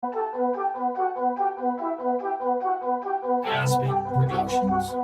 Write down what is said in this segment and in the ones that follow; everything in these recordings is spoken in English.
Aspen Productions.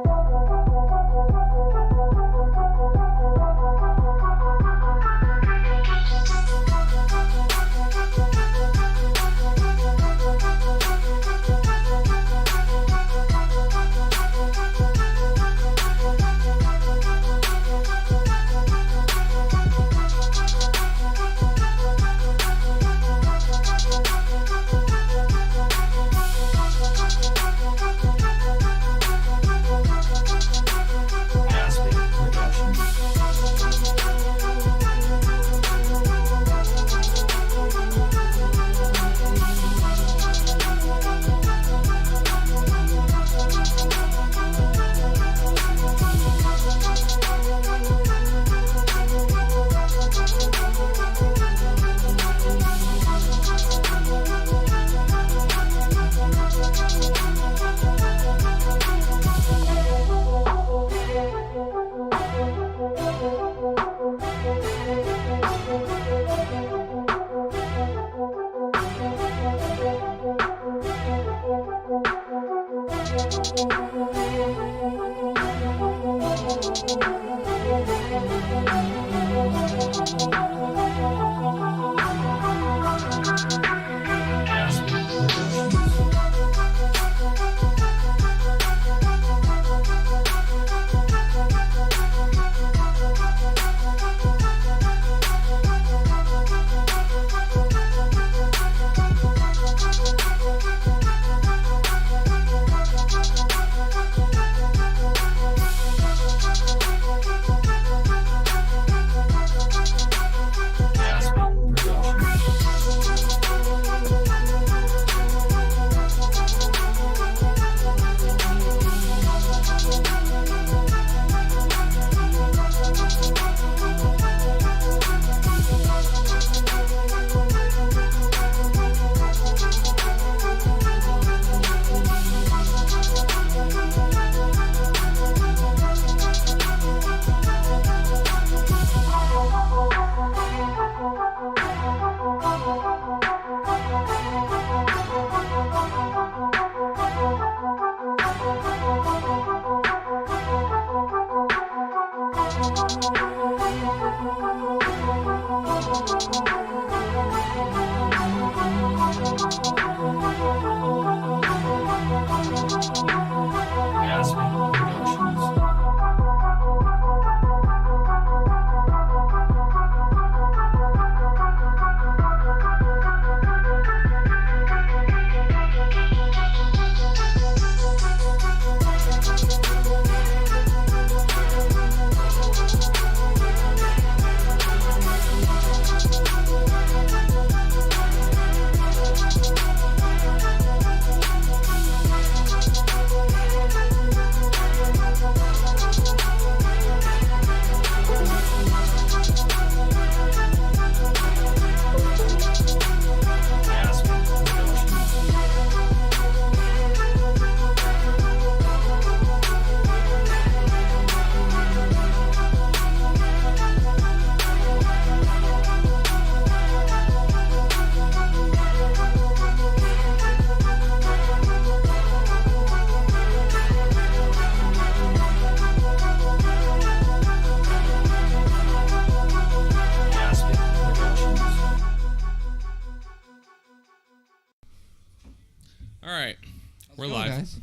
We're live. Guys.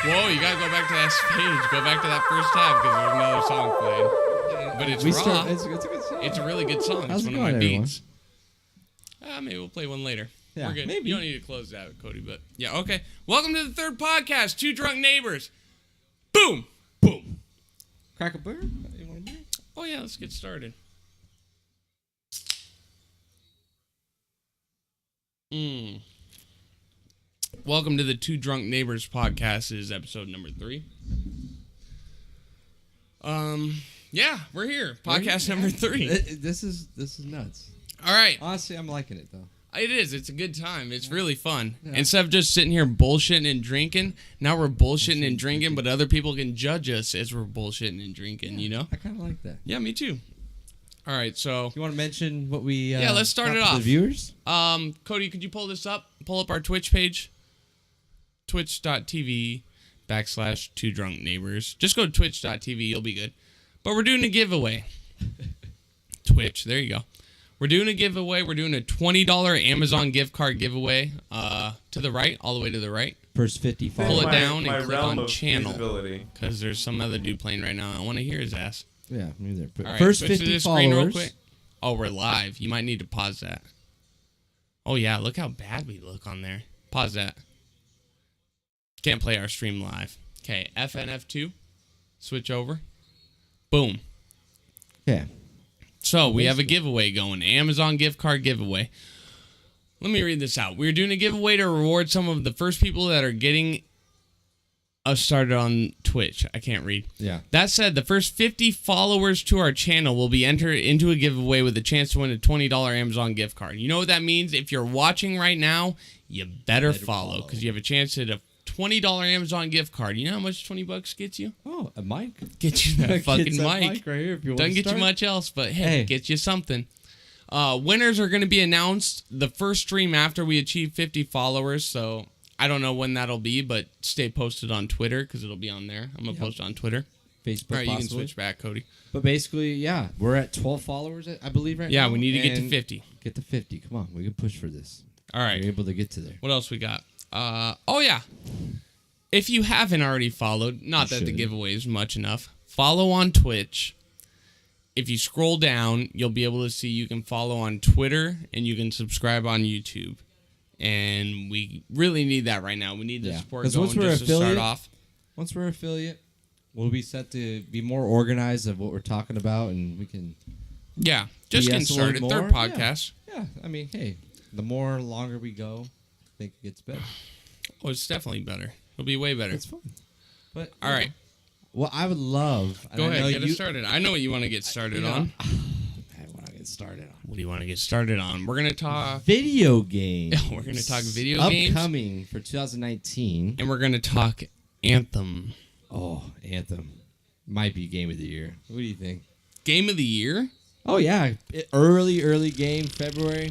Whoa, you gotta go back to that page. Go back to that first tab because there's another song playing. But it's raw. It's a good song. It's a really good song. How's it's one it of my going, beats. Maybe we'll play one later. Yeah, we're good. maybe. You don't need to close it out, Cody, but yeah, okay. Welcome to the third podcast, Two Drunk Neighbors. Boom! Boom. Crack a beer? You want a beer? Oh yeah, let's get started. Welcome to the Two Drunk Neighbors podcast. This is episode number 3. Yeah, we're here. Podcast number 3. This is nuts. All right. Honestly, I'm liking it though. It is. It's a good time. It's really fun. Yeah. Instead of just sitting here bullshitting and drinking, now we're bullshitting and drinking, but other people can judge us as we're bullshitting and drinking, you know? I kind of like that. Yeah, me too. All right, so You want to mention what we? Yeah, let's start got it for off. The viewers. Cody, could you pull this up? Pull up our Twitch page. Twitch.tv/2drunkneighbors. Just go to twitch.tv. You'll be good. But we're doing a giveaway. Twitch. There you go. We're doing a giveaway. We're doing a $20 Amazon gift card giveaway. To the right, all the way to the right. First 50 Pull followers. it down my and click realm on of channel. feasibility. Because there's some other dude playing right now. I want to hear his ass. Yeah, maybe they're All right, first switch to 50 this screen real followers. quick. Oh, we're live. You might need to pause that. Oh, yeah. Look how bad we look on there. Pause that. Can't play our stream live. Okay, FNF2. Switch over. Boom. Yeah. So we have a giveaway going. Amazon gift card giveaway. Let me read this out. We're doing a giveaway to reward some of the first people that are getting us started on Twitch. I can't read. Yeah. That said, the first 50 followers to our channel will be entered into a giveaway with a chance to win a $20 Amazon gift card. You know what that means? If you're watching right now, you better follow because you have a chance at a $20 Amazon gift card. You know how much $20 gets you? Oh, a mic. Get you that fucking Gets that mic. right here if you want Doesn't to get you start. much else, but hey, get you something. Winners are going to be announced the first stream after we achieve 50 followers, so I don't know when that'll be, but stay posted on Twitter because it'll be on there. I'm going to post it on Twitter. Facebook. All right, you can possibly. switch back, Cody. But basically, yeah, we're at 12 followers, I believe, right now. Yeah, we need to get to and 50. Get to 50. Come on, we can push for this. All right. We're able to get to there. What else we got? Oh, yeah. If you haven't already followed, not that the should. giveaway is much enough, follow on Twitch. If you scroll down, you'll be able to see you can follow on Twitter and you can subscribe on YouTube. And we really need that right now. We need the support 'Cause going once we're just to start affiliate- off. Once we're affiliate, we'll be set to be more organized of what we're talking about, and we can. Yeah, just getting BS a little started. Third more. podcast. Yeah, I mean, hey, the more longer we go, I think it gets better. Oh, it's definitely better. It'll be way better. It's fun. But All right. Well, I would love. and Go I know ahead, get us you- started. I know what you want to get started on. I want to get started on What do you want to get started on? We're going to talk. video games. We're going to talk video games. Upcoming for 2019. And we're going to talk Anthem. Oh, Anthem might be game of the year. What do you think? Game of the year? Oh yeah, early game, February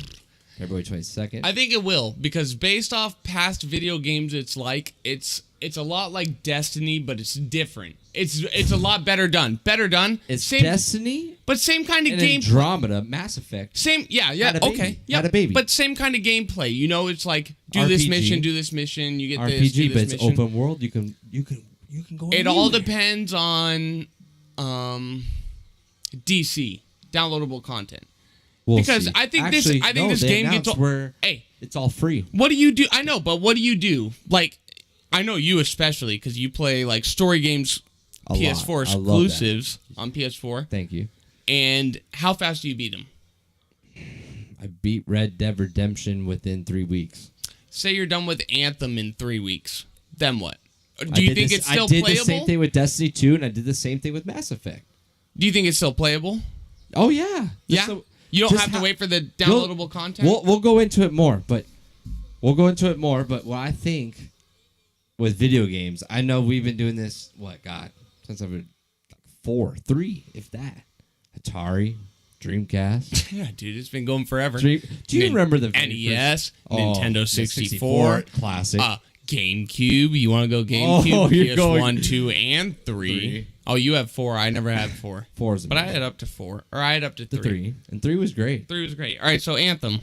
22nd. I think it will, because based off past video games, it's a lot like Destiny, but it's different. It's a lot better done. Better done. It's same, Destiny but same kind of and game. Andromeda, Mass Effect. Same, yeah, Had a baby. okay, yeah, Had a baby. but same kind of gameplay. You know, it's like do this RPG. mission, do this mission. You get RPG, this, do but this it's mission. open world. You can go. It all anywhere. depends on DC downloadable content. We'll because see. I think Actually, this they game gets announced all, where hey. it's all free. What do you do? I know, but what do you do? Like, I know you especially because you play like story games, A PS4 lot. I love that. exclusives on PS4. Thank you. And how fast do you beat them? I beat Red Dead Redemption within 3 weeks. Say you're done with Anthem in 3 weeks. Then what? I Do you did think this- it's still I did playable? the same thing with Destiny 2, and I did the same thing with Mass Effect. Do you think it's still playable? Oh yeah, Yeah. You don't just have to ha- wait for the downloadable content. We'll go into it more, but what I think with video games, I know we've been doing this. Since I've been like 3, if that. Atari, Dreamcast. Yeah, dude, it's been going forever. Do you remember the very NES, first- Oh, Nintendo 64, classic? GameCube. You want to go GameCube? Oh, you're going- PS1, 2, and 3. 3. Oh, you have 4. I never had 4. 4 is But I amazing. had up to 4. Or I had up to 3. 3, and 3 was great. 3 was great. All right, so Anthem.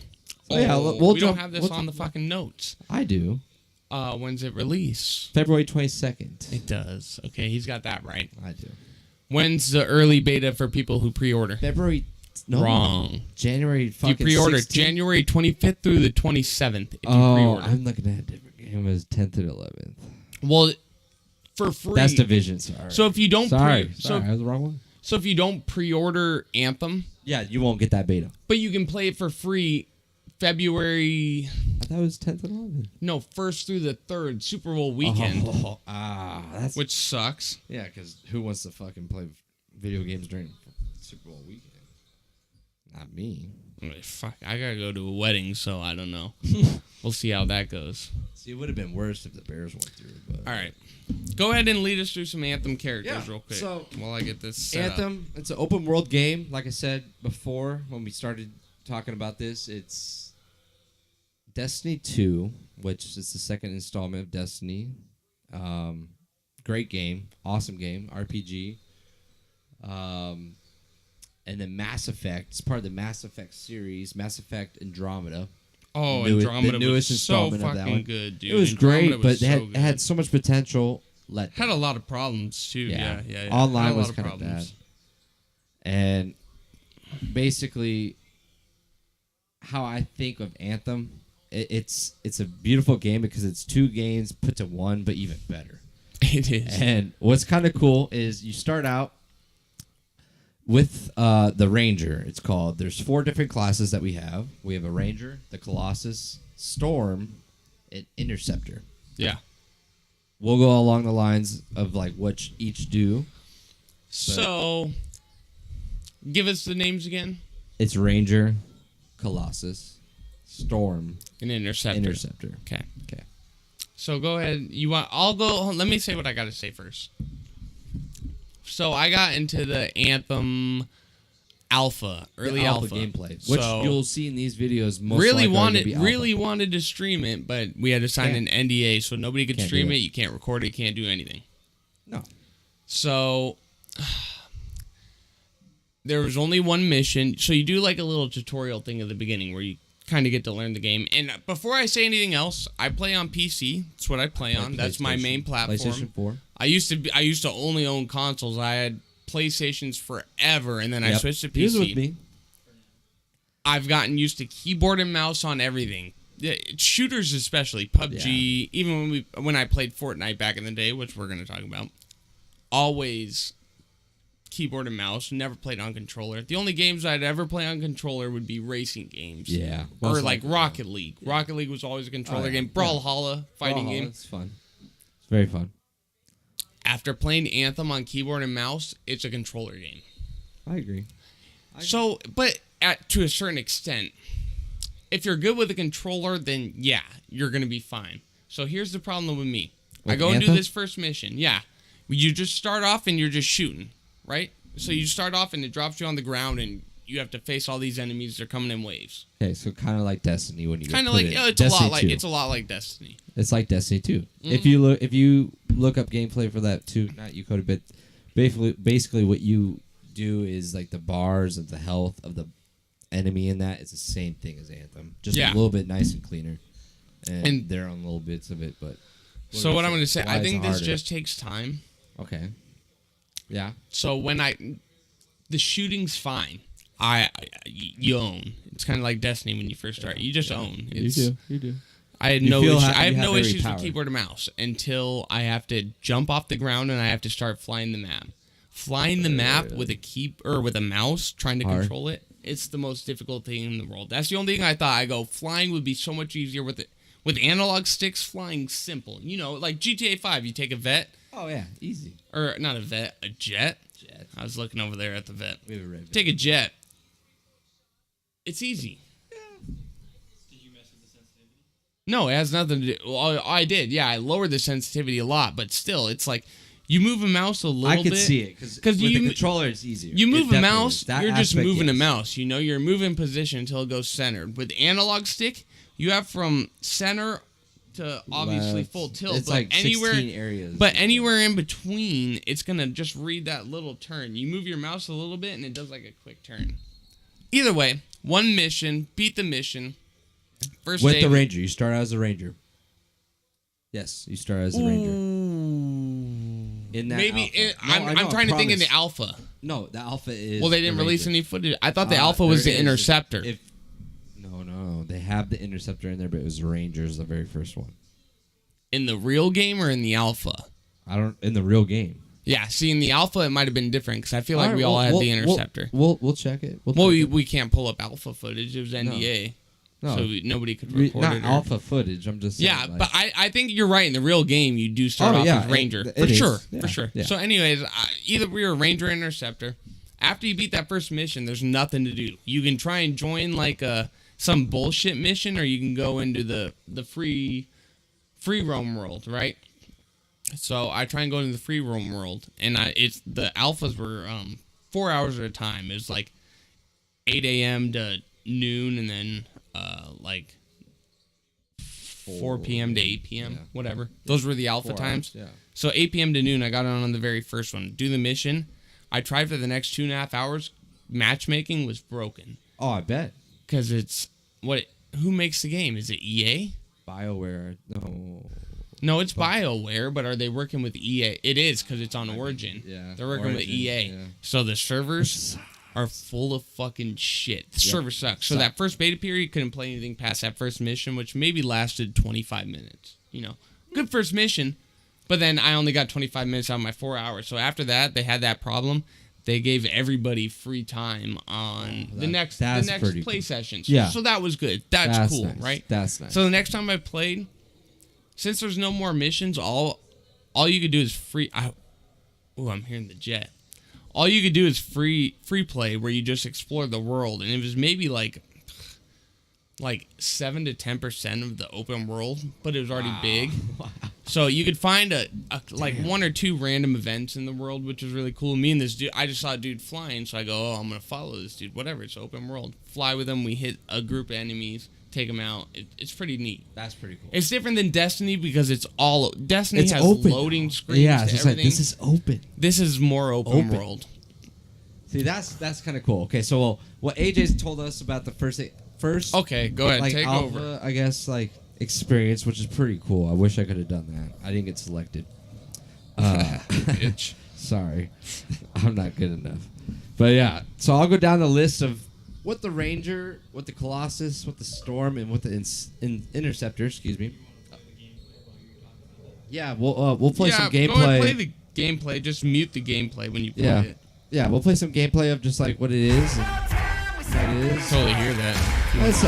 Oh, yeah, we'll we don't jump- have this we'll on jump- the fucking notes. I do. When's it release? February 22nd. It does. Okay, he's got that right. I do. When's the early beta for people who pre-order? February. No, Wrong. January. You Fucking pre-order 16th. January 25th through the 27th. If you Oh, pre-order. I'm looking at a different game. It was 10th and 11th. Well, for free. That's Division. Sorry. So if you don't Sorry, so I was the wrong one. so if you don't pre-order Anthem, Yeah, you won't get that beta. but you can play it for free February I thought it was 10th and 11th. 1st through the 3rd Super Bowl weekend, That's which sucks. yeah. Because who wants to fucking play video games during Super Bowl weekend? Not me. Fuck, I gotta go to a wedding, so I don't know. We'll see how that goes. See, it would have been worse if the Bears went through. But. All right. Go ahead and lead us through some Anthem characters real quick so while I get this set Anthem, it's an open world game. Like I said before when we started talking about this, it's Destiny 2, which is the second installment of Destiny. Great game. Awesome game. RPG. And then Mass Effect. It's part of the Mass Effect series, Mass Effect Andromeda. Oh, the newest was so installment of that fucking one. good, dude. It was Andromeda great, but was it had so much potential. Had a lot of problems too. Yeah. Online Had a lot was of kind of bad. problems. And basically, how I think of Anthem, it's a beautiful game because it's 2 games put to one, but even better. It is. And what's kind of cool is you start out with the Ranger. It's called. There's 4 different classes that we have. We have a Ranger, the Colossus, Storm, and Interceptor. Yeah. We'll go along the lines of like what each do. So, give us the names again. It's Ranger, Colossus, Storm, An Interceptor. Interceptor. Okay. Okay. So go ahead. I'll go. Let me say what I got to say first. So I got into the Anthem alpha, early The alpha gameplay, which So you'll see in these videos. Most really likely wanted to be alpha. really wanted to stream it, but we had to sign an NDA, so nobody could Can't stream do it. it. You can't record it. Can't do anything. No. So there was only one mission. So you do like a little tutorial thing at the beginning where you kind of get to learn the game. And before I say anything else, I play on PC. That's what I play on. That's my main platform. PlayStation 4. I used to only own consoles. I had PlayStations forever, and then I switched to PC. Use it with me. I've gotten used to keyboard and mouse on everything. Shooters especially, PUBG, even when I played Fortnite back in the day, which we're going to talk about. Always keyboard and mouse, never played on controller. The only games I'd ever play on controller would be racing games. Yeah. Or like Rocket League. Yeah. Rocket League was always a controller game. Brawlhalla, fighting game. It's fun. It's very fun. After playing Anthem on keyboard and mouse, it's a controller game. I agree. So, but to a certain extent, if you're good with a controller, then yeah, you're going to be fine. So here's the problem with me. I go and do this first mission. Yeah. You just start off and you're just shooting, right? So you start off and it drops you on the ground and you have to face all these enemies. They're coming in waves. Okay, so kind of like Destiny when you kind of like it's a lot like Destiny. It's like Destiny 2. Mm-hmm. If you look up gameplay for that too, not you coded, but basically what you do is like the bars of the health of the enemy in that. It's the same thing as Anthem, just a little bit nice and cleaner, and they're on little bits of it. But so what I'm going to say, I think this just takes time. Okay. Yeah. So when the shooting's fine. You own. It's kind of like Destiny when you first start. You just own. You do. I had no issues with keyboard and mouse until I have to jump off the ground and I have to start flying the map. Flying the map with a mouse, trying to control it, it's the most difficult thing in the world. That's the only thing I thought. Flying would be so much easier with it. With analog sticks, flying simple. You know, like GTA 5, you take a vet. Oh yeah, easy. Or not a vet, a jet. I was looking over there at the vet. We have a red vet. Take a jet. It's easy. Did you mess with the sensitivity? No, it has nothing to do. Well, I did. Yeah, I lowered the sensitivity a lot, but still, it's like you move a mouse a little bit. I can see it because with the controller, it's easier. You move a mouse, you're just moving a mouse. You know, you're moving position until it goes centered. With analog stick, you have from center to obviously full tilt. It's but like anywhere, 16 areas. But anywhere in between, it's gonna just read that little turn. You move your mouse a little bit, and it does like a quick turn. Either way, one mission, beat the mission. First with day, the Ranger, you start out as a Ranger. Yes, you start as a Ranger. In that maybe alpha. I'm trying to think in the alpha. No, the alpha is. Well, they didn't release any footage. I thought the alpha was the Interceptor. No, they have the Interceptor in there, but it was Rangers, the very first one. In the real game or in the alpha? In the real game. Yeah, see, in the alpha, it might have been different because I feel like we all had the Interceptor. We'll check it. We can't pull up alpha footage. It was NDA. No. So nobody could record not it. alpha footage. I'm just saying. Yeah, but I think you're right. In the real game, you do start off as Ranger. For sure. Yeah. So anyways, either we were Ranger or Interceptor. after you beat that first mission, there's nothing to do. You can try and join like some bullshit mission, or you can go into the free roam world, right? So I try and go into the free roam world, and it's the alphas were 4 hours at a time. It was like 8 a.m. to noon, and then like 4 p.m. to 8 p.m. Whatever. Those were the alpha times. Yeah. So 8 p.m. to noon, I got on the very first one. Do the mission. I tried for the next 2.5 hours. Matchmaking was broken. Oh, I bet. Because it's what? Who makes the game? Is it EA? BioWare. No. No, it's BioWare, but are they working with EA? It is because it's on Origin. Yeah. They're working with EA. Yeah. So the servers are full of fucking shit. The server sucks. So that first beta period, couldn't play anything past that first mission, which maybe lasted 25 minutes. You know, good first mission, but then I only got 25 minutes out of my 4 hours. So after that, they had that problem. They gave everybody free time on the next play cool. sessions. Yeah. So that was good. That's cool, nice. right? That's nice. So the next time I played, since there's no more missions, all you could do is free. I'm hearing the jet. All you could do is free play, where you just explore the world, and it was maybe like 7 to 10% of the open world, but it was already big. Wow. So you could find like 1 or 2 random events in the world, which was really cool. Me and this dude, I just saw a dude flying, so I go, I'm gonna follow this dude. Whatever, it's open world. Fly with him. We hit a group of enemies, take them out. It's pretty neat. That's pretty cool. It's different than Destiny because Destiny has open. loading screens. Yeah, it's to just like, everything. this is open. This is more open world. See, that's kind of cool. Okay, so what AJ's told us about the first. Okay, go ahead, like, take alpha, over. I guess like experience, which is pretty cool. I wish I could have done that. I didn't get selected. Bitch. Sorry, I'm not good enough. But yeah, so I'll go down the list of what the Ranger, what the Colossus, what the Storm, and what the Interceptor. Excuse me. Yeah, we'll play some gameplay. Go ahead, play the gameplay. Just mute the gameplay when you play it. Yeah, we'll play some gameplay of just like what it is. And what it is. Totally hear that. That's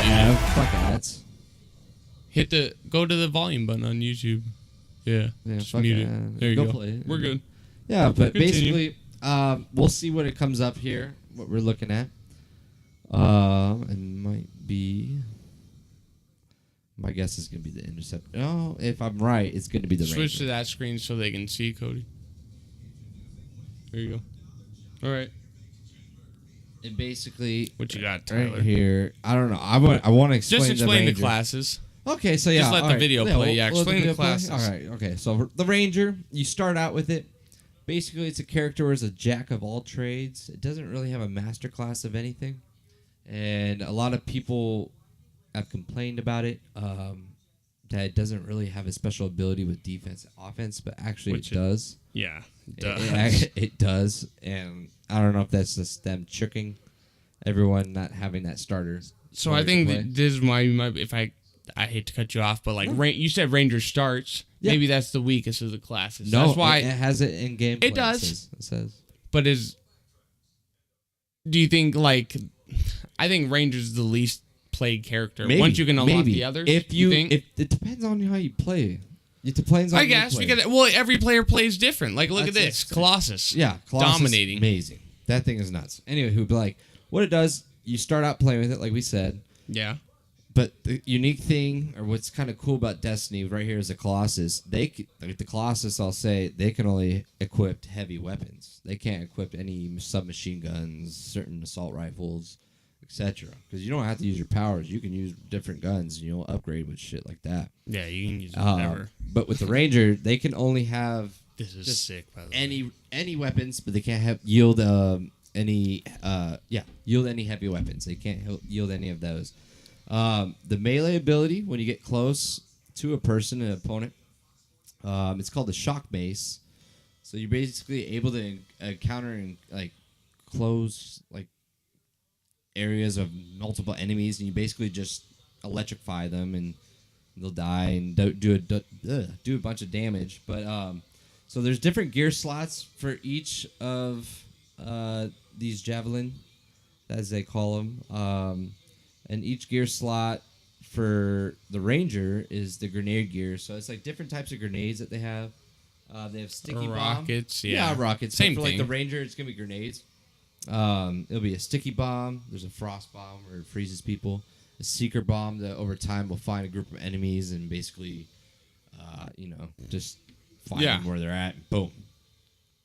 fuck ads. Go to the volume button on YouTube. Yeah, just fuck mute it. it. There you go. Play it. We're good. Yeah, but Continue. basically, we'll see what it comes up here. What we're looking at. It might be. My guess is gonna be the Interceptor. No, if I'm right, it's gonna be the Switch Ranger. to that screen so they can see Cody. There you go. All right. And basically, What you got, Tyler? right here. I don't know. I want to explain. Just explain the Ranger. classes. Okay, so yeah, Just let all the right. video Yeah, play. Yeah, we'll let explain the video play. classes. All right, okay. So the Ranger, you start out with it. Basically, it's a character who's a jack of all trades. It doesn't really have a master class of anything, and a lot of people have complained about it. That it doesn't really have a special ability with defense, and offense, but actually it does. Yeah, it does. It does, and I don't know if that's just them tricking everyone not having that starter. So I think that this is my if I hate to cut you off, but like you said, Ranger starts. Yeah. Maybe that's the weakest of the classes. No, that's why it has it in game. It does. It says. But do you think like? I think Ranger's the least played character. Maybe, Once you can unlock the others, if you think? if it depends on how you play. It depends on. I guess because every player plays different. Like look at this, Colossus. Yeah, Colossus, dominating, amazing. That thing is nuts. Anyway, who'd be like, what it does? You start out playing with it, like we said. Yeah. But the unique thing, or what's kind of cool about Destiny right here is the Colossus. The Colossus, I'll say, they can only equip heavy weapons. They can't equip any submachine guns, certain assault rifles, etc. Because you don't have to use your powers. You can use different guns, and you'll upgrade with shit like that. Yeah, you can use whatever. But with the Ranger, they can only have this is sick. By the way, any weapons, but they can't yield any heavy weapons. They can't yield any of those. The melee ability, when you get close to a person, an opponent, it's called the shock mace. So you're basically able to encounter and like close like areas of multiple enemies, and you basically just electrify them, and they'll die and do a bunch of damage. But so there's different gear slots for each of these javelin, as they call them. And each gear slot for the Ranger is the grenade gear. So it's like different types of grenades that they have. They have sticky bomb. rockets. Yeah, rockets. Same so for thing. like the Ranger, it's gonna be grenades. It'll be a sticky bomb. There's a frost bomb where it freezes people. A seeker bomb that over time will find a group of enemies and basically, just find them where they're at. Boom.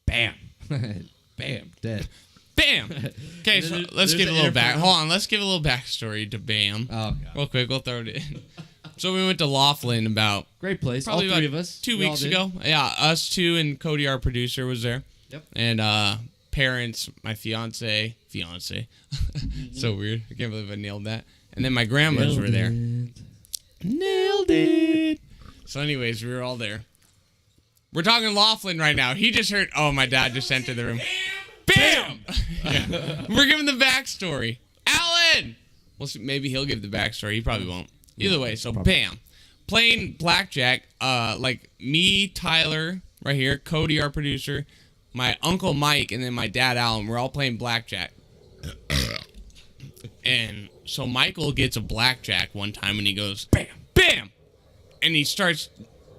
Bam. Bam. Dead. Bam. Okay, so let's give a little back. Hold on, let's give a little backstory to Bam. Oh, God. Real quick, we'll throw it in. So we went to Laughlin about great place. Probably all three about of us. 2 weeks ago. Yeah, us two and Cody, our producer, was there. Yep. And parents, my fiance. So weird. I can't believe I nailed that. And then my grandmas were there. Nailed it. So anyways, we were all there. We're talking Laughlin right now. He just heard, my dad just entered the room. Bam! Yeah. We're giving the backstory. Alan! Well, maybe he'll give the backstory. He probably won't. Either way, so bam. Playing blackjack, like me, Tyler, right here, Cody, our producer, my uncle Mike, and then my dad Alan, we're all playing blackjack. And so Michael gets a blackjack one time and he goes, bam, bam! And he starts,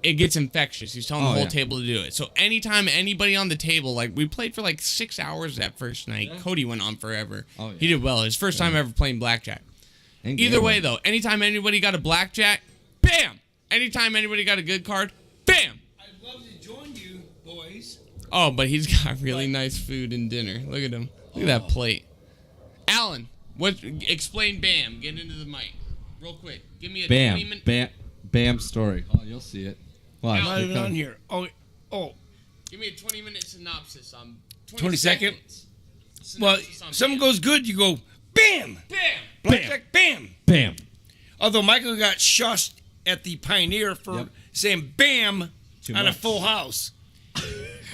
it gets infectious. He's telling the whole table to do it. So anytime anybody on the table, like we played for like 6 hours that first night. Yeah. Cody went on forever. Oh, yeah. He did well. His first time ever playing blackjack. Either way, though, anytime anybody got a blackjack, bam! Anytime anybody got a good card, bam! I'd love to join you, boys. Oh, but he's got really nice food and dinner. Look at him. Look at that plate. Alan, explain Bam. Get into the mic. Real quick. Give me a Bam. 20-minute... Bam story. Oh, you'll see it. Watch. Not even on here. Oh. Give me a 20-minute synopsis on 20 seconds. Well, something goes good, you go, bam! Bam! Blackjack, bam! Bam! Although Michael got shushed at the Pioneer for saying bam on a full house.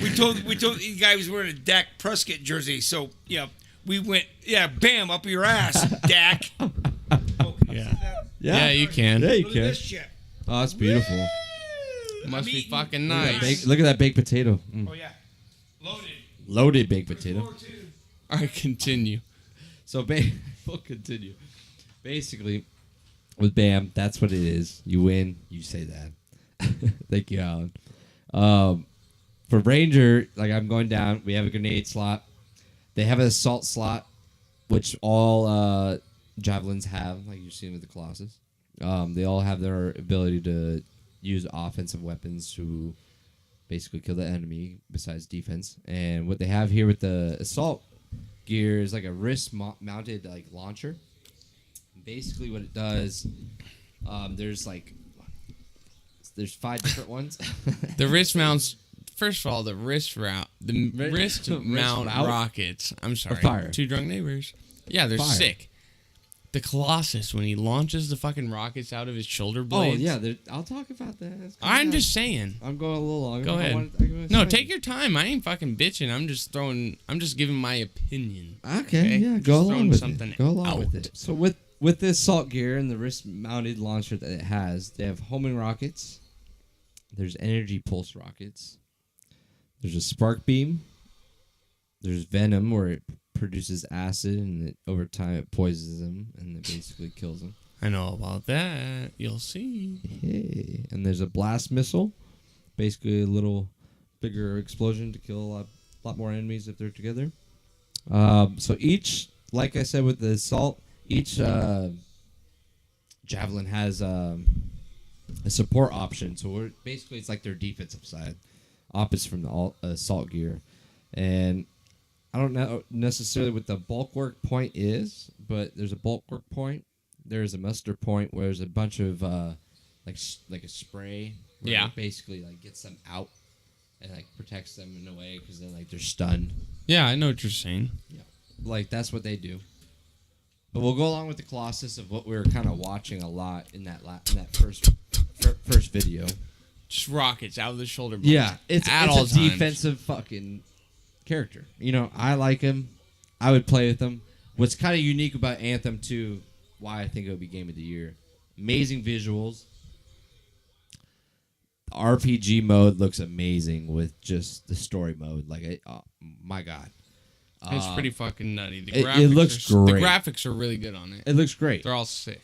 we told the guy was wearing a Dak Prescott jersey, so we went bam up your ass, Dak. Yeah, you can. Yeah, you Look can. at this shit. Oh, it's beautiful. Must be fucking nice. Look at that baked potato. Oh yeah, Loaded baked potato. All right, continue. So we'll continue. Basically, with Bam, that's what it is. You win, you say that. Thank you, Alan. For Ranger, like I'm going down, we have a grenade slot. They have an assault slot, which all javelins have, like you've seen with the Colossus. They all have their ability to use offensive weapons to basically kill the enemy besides defense. And what they have here with the assault gear is like a wrist-mounted like launcher. Basically, what it does, there's 5 different ones. The wrist mounts. First of all, the wrist mount rockets. I'm sorry, fire. 2 drunk neighbors. Yeah, they're sick. The Colossus, when he launches the fucking rockets out of his shoulder blades. Oh yeah, I'll talk about that. I'm just saying. I'm going a little longer. Go ahead. No, take your time. I ain't fucking bitching. I'm just giving my opinion. Okay? Yeah, go along with it. Go along with it. So with this assault gear and the wrist-mounted launcher that it has, they have homing rockets. There's energy pulse rockets. There's a spark beam. There's venom, where it produces acid, and over time it poisons them, and it basically kills them. I know about that. You'll see. Hey. And there's a blast missile. Basically a little bigger explosion to kill a lot more enemies if they're together. So each, like I said with the assault, each javelin has a support option. So basically it's like their defensive side, opposite from the assault gear. And I don't know necessarily what the bulk work point is, but there's a bulk work point. There's a muster point where there's a bunch of like a spray. Where it basically like gets them out and like protects them in a way because then like they're stunned. Yeah, I know what you're saying. Yeah, like that's what they do. But we'll go along with the Colossus of what we were kind of watching a lot in that first video. Just rockets out of the shoulder blades. Yeah, it's a defensive fucking character. You know, I like him. I would play with him. What's kind of unique about Anthem 2, why I think it would be Game of the Year, amazing visuals. The RPG mode looks amazing with just the story mode. Like, oh, my God. It's pretty fucking nutty. It looks great. The graphics are really good on it. It looks great. They're all sick.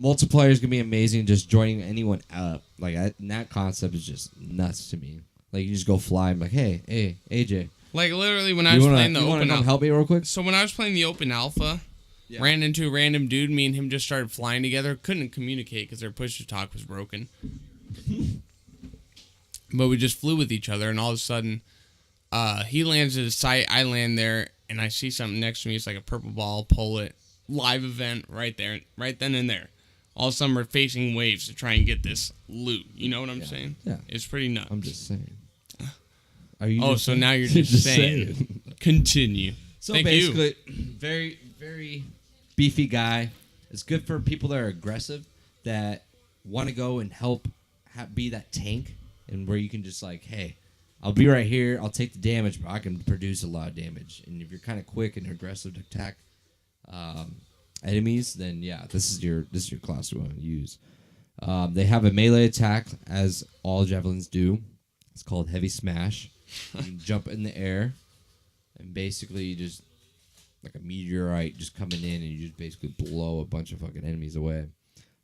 Multiplayer is going to be amazing, just joining anyone up. Like, that concept is just nuts to me. Like, you just go fly and be like, hey, AJ. Like literally when I was playing the open alpha. Help me real quick. So when I was playing the open alpha, ran into a random dude. Me and him just started flying together. Couldn't communicate because their push to talk was broken. But we just flew with each other, and all of a sudden, he lands at a site. I land there, and I see something next to me. It's like a purple ball. Pull it. Live event right there, right then and there. All of a sudden, we're facing waves to try and get this loot. You know what I'm saying? Yeah. It's pretty nuts. I'm just saying. Are you? Oh, so now you're just saying. Continue. So Thank basically, you. very, very beefy guy. It's good for people that are aggressive, that want to go and help be that tank, and where you can just like, hey, I'll be right here. I'll take the damage, but I can produce a lot of damage. And if you're kind of quick and aggressive to attack enemies, then yeah, this is your class you want to use. They have a melee attack, as all javelins do. It's called Heavy Smash. You can jump in the air, and basically you just like a meteorite just coming in, and you just basically blow a bunch of fucking enemies away.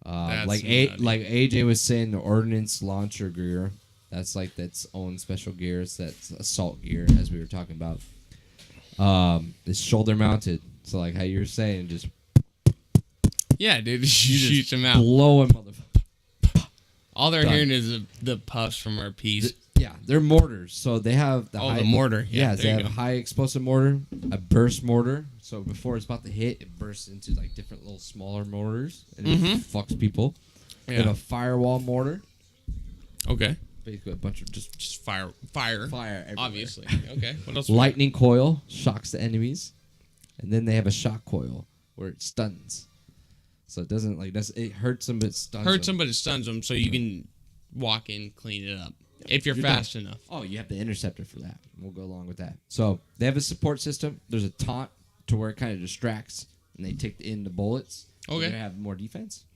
Like AJ was saying, the ordnance launcher gear, that's like its own special gear. It's that's assault gear, as we were talking about. It's shoulder mounted, so like how you were saying, just Yeah, dude, you shoot them out. blow a motherfucker. All they're Done. hearing is the puffs from our piece. Yeah, they're mortars, so they have the the mortar. Yeah, they there have you a go. high explosive mortar, a burst mortar. So before it's about to hit, it bursts into like different little smaller mortars, and it fucks people. Yeah. And a firewall mortar, Okay. basically a bunch of Just fire. everywhere. Obviously. Okay. What else? Lightning coil shocks the enemies, and then they have a shock coil where it stuns. So it doesn't it hurts them, but it stuns Hurts them. them, but it stuns them, so you can walk in, clean it up. If you're fast enough. Oh, you have the interceptor for that. We'll go along with that. So they have a support system. There's a taunt to where it kind of distracts, and they take in the bullets. Okay. They have more defense.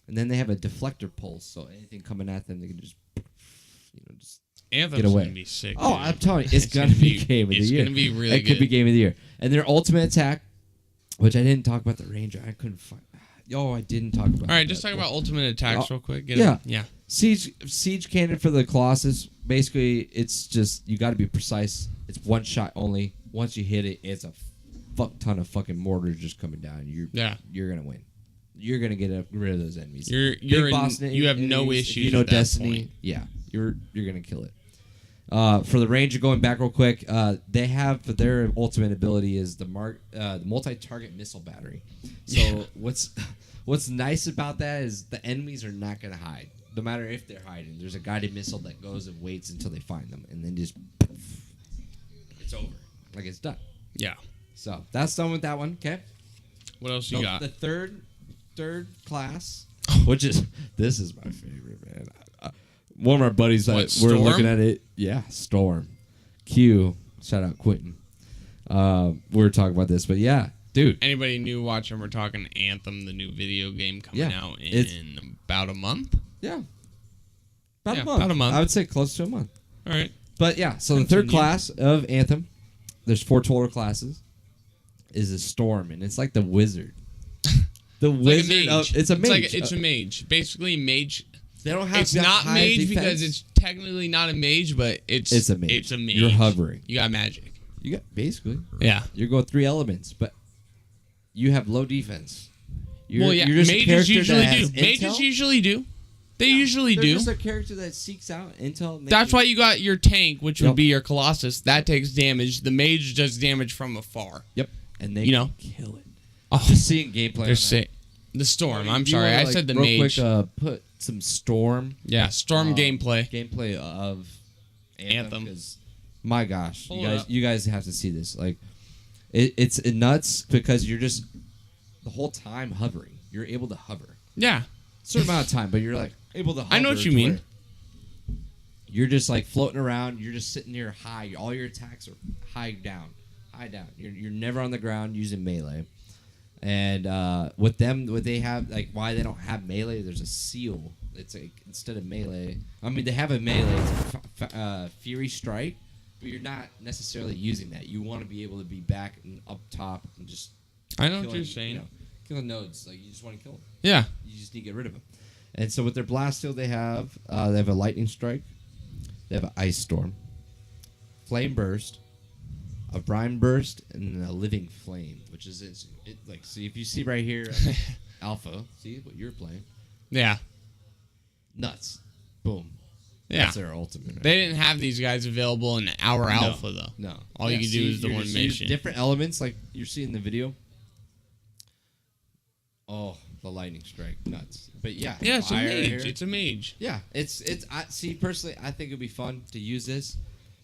And then they have a deflector pulse, so anything coming at them, they can just, just Anthem's get away. gonna be sick. Oh, dude. I'm telling you, it's gonna be game of the year. It's gonna be really It good. could be game of the year. And their ultimate attack, which I didn't talk about the Ranger. I couldn't find. I didn't talk about. All right, just talk about ultimate attacks real quick. Get yeah. it? Yeah. Siege cannon for the Colossus. Basically, it's just you got to be precise. It's one shot only. Once you hit it, it's a fuck ton of fucking mortars just coming down. You're gonna win. You're gonna get rid of those enemies. You have no enemies, issues. You know at that Destiny. point. Yeah, you're gonna kill it. For the Ranger, going back real quick, they have their ultimate ability is the multi-target missile battery. So what's nice about that is the enemies are not gonna hide. No matter if they're hiding, there's a guided missile that goes and waits until they find them, and then just it's over, like it's done. Yeah. So that's done with that one. Okay. What else you got? The third class, which is this is my favorite, man. One of our buddies that we're Storm? looking at it. Yeah, Storm. Q. Shout out Quentin. We were talking about this, but yeah, dude. Anybody new watching? We're talking Anthem, the new video game coming out in about a month. Yeah. About a month. I would say close to a month. All right. But yeah, so the third class of Anthem, there's 4 total classes, is a Storm, and it's like the wizard. The wizard. It's a mage. It's a mage. Basically, mage. They don't have. It's not high mage defense. because it's technically not a mage, but it's a mage. It's a mage. You're hovering. You got magic. You got basically. Yeah. You're going 3 elements, but you have low defense. You're just mages usually do. Mages usually do. They usually do. They're just a character that seeks out intel. That's why you got your tank, which would be your Colossus. That takes damage. The mage does damage from afar. Yep. And they can kill it. Oh, just seeing gameplay. They're sick. The Storm. I'm sorry. I said the real mage. Quick, put some Storm. Yeah, Storm gameplay. Gameplay of Anthem. Because, my gosh, Hold you guys have to see this. Like, it's nuts because you're just the whole time hovering. You're able to hover. Yeah. Certain amount of time, but you're like able to hover. I know what you mean. You're just like floating around. You're just sitting there high. All your attacks are high down. You're never on the ground using melee. And with them, what they have, like why they don't have melee, there's a seal. It's like instead of melee. I mean, they have a melee, it's Fury Strike, but you're not necessarily using that. You want to be able to be back and up top and just. I know what you're saying. Killing nodes, like you just want to kill them. Yeah. You just need to get rid of them. And so with their blast steel, they have a lightning strike, they have an ice storm, flame burst, a brine burst, and a living flame, which is it like, see, if you see right here, alpha, see what you're playing, Yeah. nuts, boom, Yeah. that's their ultimate. Right? They didn't have these guys available in our alpha, though. No. All you can do is the one mission. Different elements, like you're seeing in the video. Oh, the lightning strike, nuts. But yeah, Yeah, it's a fire mage. here. It's a mage. Yeah, it's. I see personally. I think it'd be fun to use this.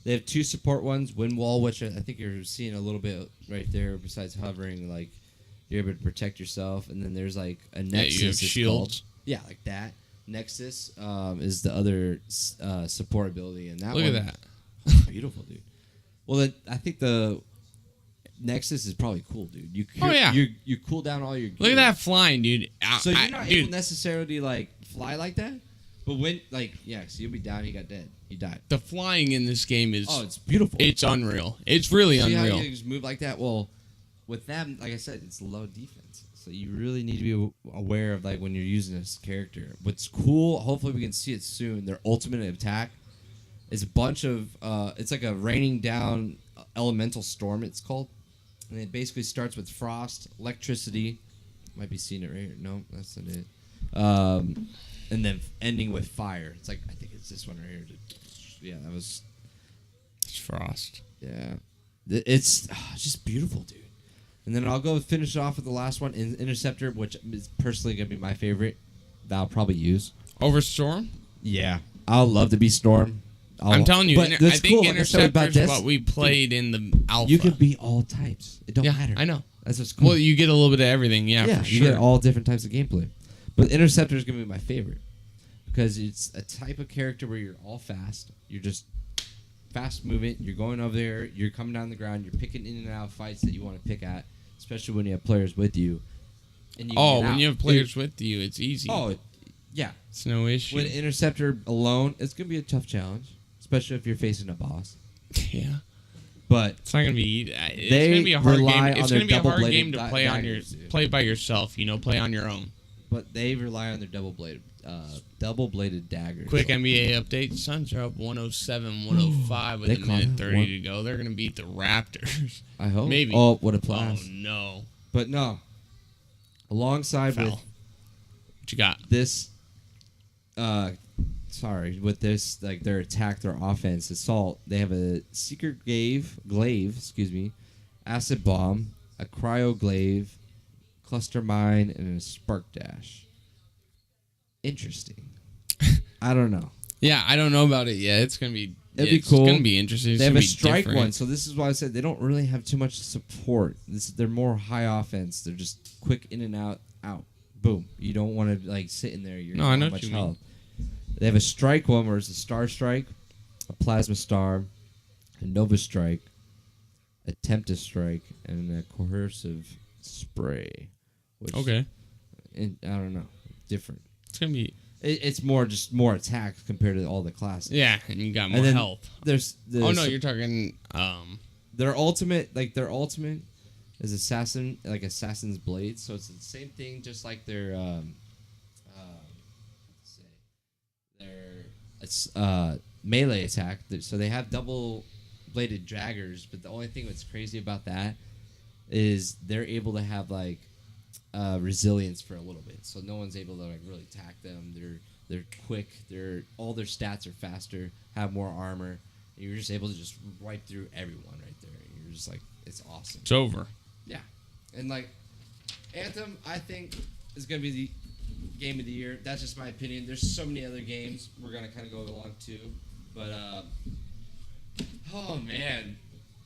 They have 2 support ones, wind wall, which I think you're seeing a little bit right there. Besides hovering, like you're able to protect yourself, and then there's like a nexus. you have it's shields. called. Yeah, like that. Nexus is the other support ability, and that Look one, at that. beautiful, dude. Well, I think the Nexus is probably cool, dude. Yeah. You cool down all your gear. Look at that flying, dude. So you're not dude, able necessarily like fly like that, but when so you'll be down. He got dead. He died. the flying in this game is Oh, it's beautiful. it's unreal. It's really See how unreal. you just move like that? Well, with them, like I said, it's low defense, so you really need to be aware of like when you're using this character. What's cool? Hopefully, we can see it soon. Their ultimate attack is a bunch of. It's like a raining down elemental storm. It's called, and it basically starts with frost, electricity. Might be seeing it right here. No, that's not it. And then ending with fire. It's like, I think it's this one right here. Yeah, that was. It's Frost. Yeah, it's just beautiful, dude. And then I'll go finish off with the last one, Interceptor, which is personally gonna be my favorite. That I'll probably use. Over Storm? Yeah, I'll love to be Storm. I'm telling you, but I that's think cool. Like I said about Interceptor's this, what we played in the alpha. you could be all types. It don't yeah, matter. I know. That's what's cool. Well, you get a little bit of everything, yeah, for you sure. get all different types of gameplay. But Interceptor is gonna be my favorite because it's a type of character where you're all fast. You're just fast movement. You're going over there. You're coming down the ground. You're picking in and out of fights that you want to pick at, especially when you have players with you. And when you have players with you, it's easy. Oh, yeah. It's no issue. With Interceptor alone, it's gonna be a tough challenge, especially if you're facing a boss. Yeah. But It's not gonna be. It's They gonna be a hard rely game. on It's their gonna be a hard double-bladed game to play on your daggers, dude. play by yourself. Play on your own. they rely on their double-bladed daggers. Quick NBA update: Suns are up 107-105 with They a minute caught 30 one. to go. They're gonna beat the Raptors. I hope. Maybe. Oh, what a Oh blast! no! But no. Alongside Foul. with What you got? this, with this, like their attack, their offense, assault, they have a secret glaive, acid bomb, a cryo glaive, cluster mine, and a spark dash. Interesting. I don't know. Yeah, I don't know about it yet. It's gonna be. It'd be it's cool. gonna be interesting. It's They have gonna a be strike different. one, so this is why I said they don't really have too much support. They're more high offense. They're just quick in and out. Boom. You don't want to like sit in there. You're No, I know not what much you mean. health. They have a strike one where it's a star strike, a plasma star, a nova strike, a tempest strike, and a coercive spray. Which, Okay, I don't know. Different. it's gonna be. It's more attacks compared to all the classes. Yeah, and you got more And then health. There's Oh no, you're talking. Their ultimate is Assassin's Blade. So it's the same thing, just like their melee attack. So they have double-bladed daggers, but the only thing that's crazy about that is they're able to have like resilience for a little bit. So no one's able to like really attack them. They're quick. All their stats are faster, have more armor. You're just able to just wipe through everyone right there. You're just like, it's awesome. It's over. Yeah. And like Anthem, I think is gonna be the game of the year. That's just my opinion. There's so many other games we're gonna kind of go along to, but oh man,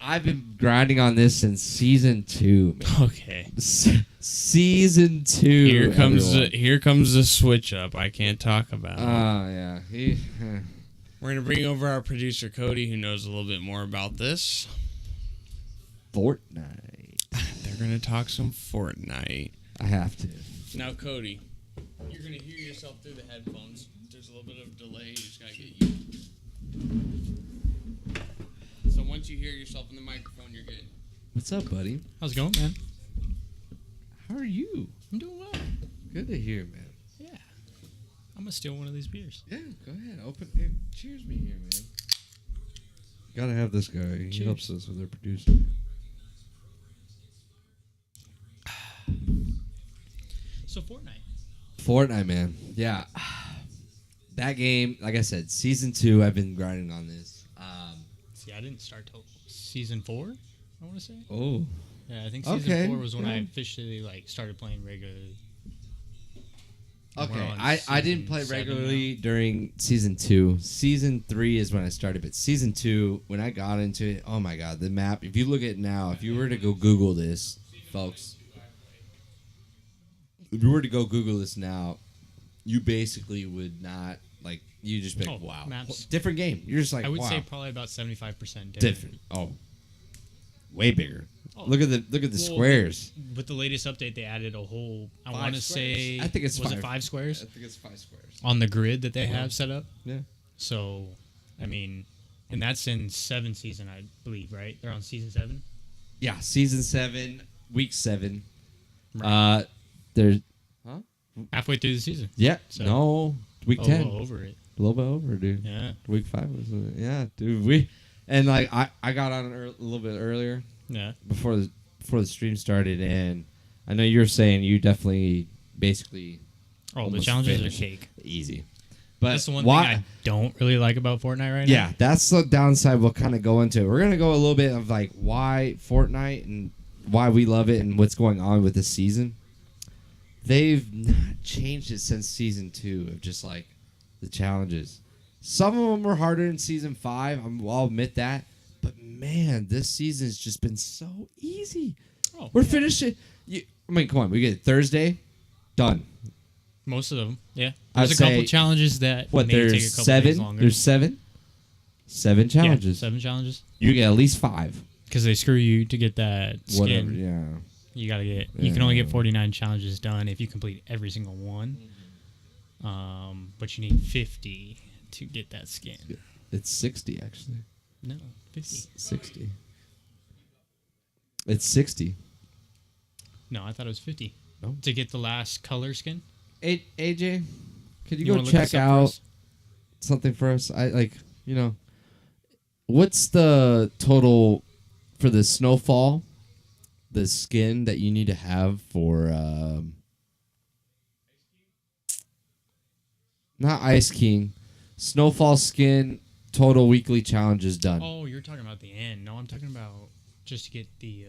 I've been grinding on this since season 2. Man. Okay. Season 2. Here comes the switch up. I can't talk about it. Yeah. We're gonna bring over our producer Cody, who knows a little bit more about this. Fortnite. They're gonna talk some Fortnite. I have to. Now, Cody, you're gonna hear yourself through the headphones. There's a little bit of delay. You just gotta get used. So once you hear yourself in the microphone, you're good. What's up, buddy? How's it going, man? How are you? I'm doing well. Good to hear, man. Yeah. I'm gonna steal one of these beers. Yeah, go ahead. Cheers me here, man. Gotta have this guy. He helps us with our producing. So Fortnite. Fortnite, man. Yeah. That game, like I said, season 2, I've been grinding on this. See, I didn't start till season 4. I want to say. Oh. Yeah, I think season 4 was when I officially started playing regularly. Okay, I didn't play regularly during season 2. Season 3 is when I started, but season 2, when I got into it, oh my god, the map. If you look at it now, if you were to go Google this, folks, if you were to go Google this now, you basically would not you just be like, wow, maps. Different game. You're just like, I would wow. say probably about 75% different. Oh, way bigger. Oh. Look at the squares. With the latest update, they added a whole. I 5 want to squares? say. I think it's was 5. it 5 squares I think it's 5 squares. on the grid that they have set up? Yeah. So, I mean, and that's in 7 season, I believe, right? They're on season 7. Yeah, season 7, week 7. Right. There's Halfway through the season. yeah, So- no, week 10. Over it. A little bit over, dude. Yeah. Week 5 was yeah, dude. I got on a little bit earlier Yeah. before the stream started, and I know you're saying you definitely basically Oh, the almost challenges finished. are cake. Easy. But That's the one thing I don't really like about Fortnite right now. Yeah, that's the downside we'll kind of go into. We're going to go a little bit of why Fortnite and why we love it and what's going on with this season. They've not changed it since season 2 of just the challenges. Some of them were harder in season 5. I'll admit that. But man, this season's just been so easy. Oh, We're finishing. Come on. We get Thursday. Done. Most of them. Yeah. I'd There's a couple say- challenges that What, may take a there's couple 7? days longer. There's 7? 7 challenges. Yeah, 7 challenges. You get at least 5. Because they screw you to get that skin. Whatever, yeah. You gotta get. You can only get 49 challenges done if you complete every single one. But you need 50 to get that skin. It's 60, actually. No, 50. 60. It's 60. No, I thought it was 50 No. to get the last color skin. AJ, could you wanna go look check this up for out us? something for us? What's the total for the snowfall, the skin that you need to have for not Ice King, snowfall skin, total weekly challenges done. Oh, you're talking about the end. No, I'm talking about just to get the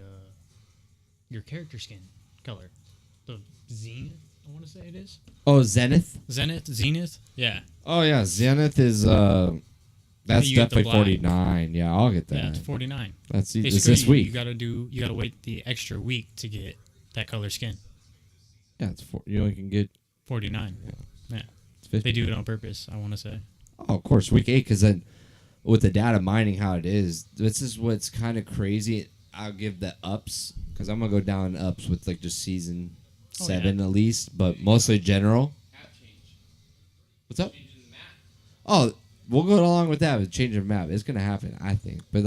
your character skin color. The Zenith, I want to say it is. Oh, Zenith? Zenith? Yeah. Oh yeah, Zenith is that's You get the definitely black. 49. Yeah, I'll get that. Yeah, it's 49. That's They it's screw this you. week. You gotta wait the extra week to get that color skin. Yeah, you only can get 49. Yeah. it's 50. They do it on purpose, I want to say. Oh, of course, week 8, because then with the data mining how it is, this is what's kind of crazy. I'll give the ups, because I'm going to go down ups with just season 7 at least, but mostly general. What's up? Oh, we'll go along with that with changing the map. It's going to happen, I think. But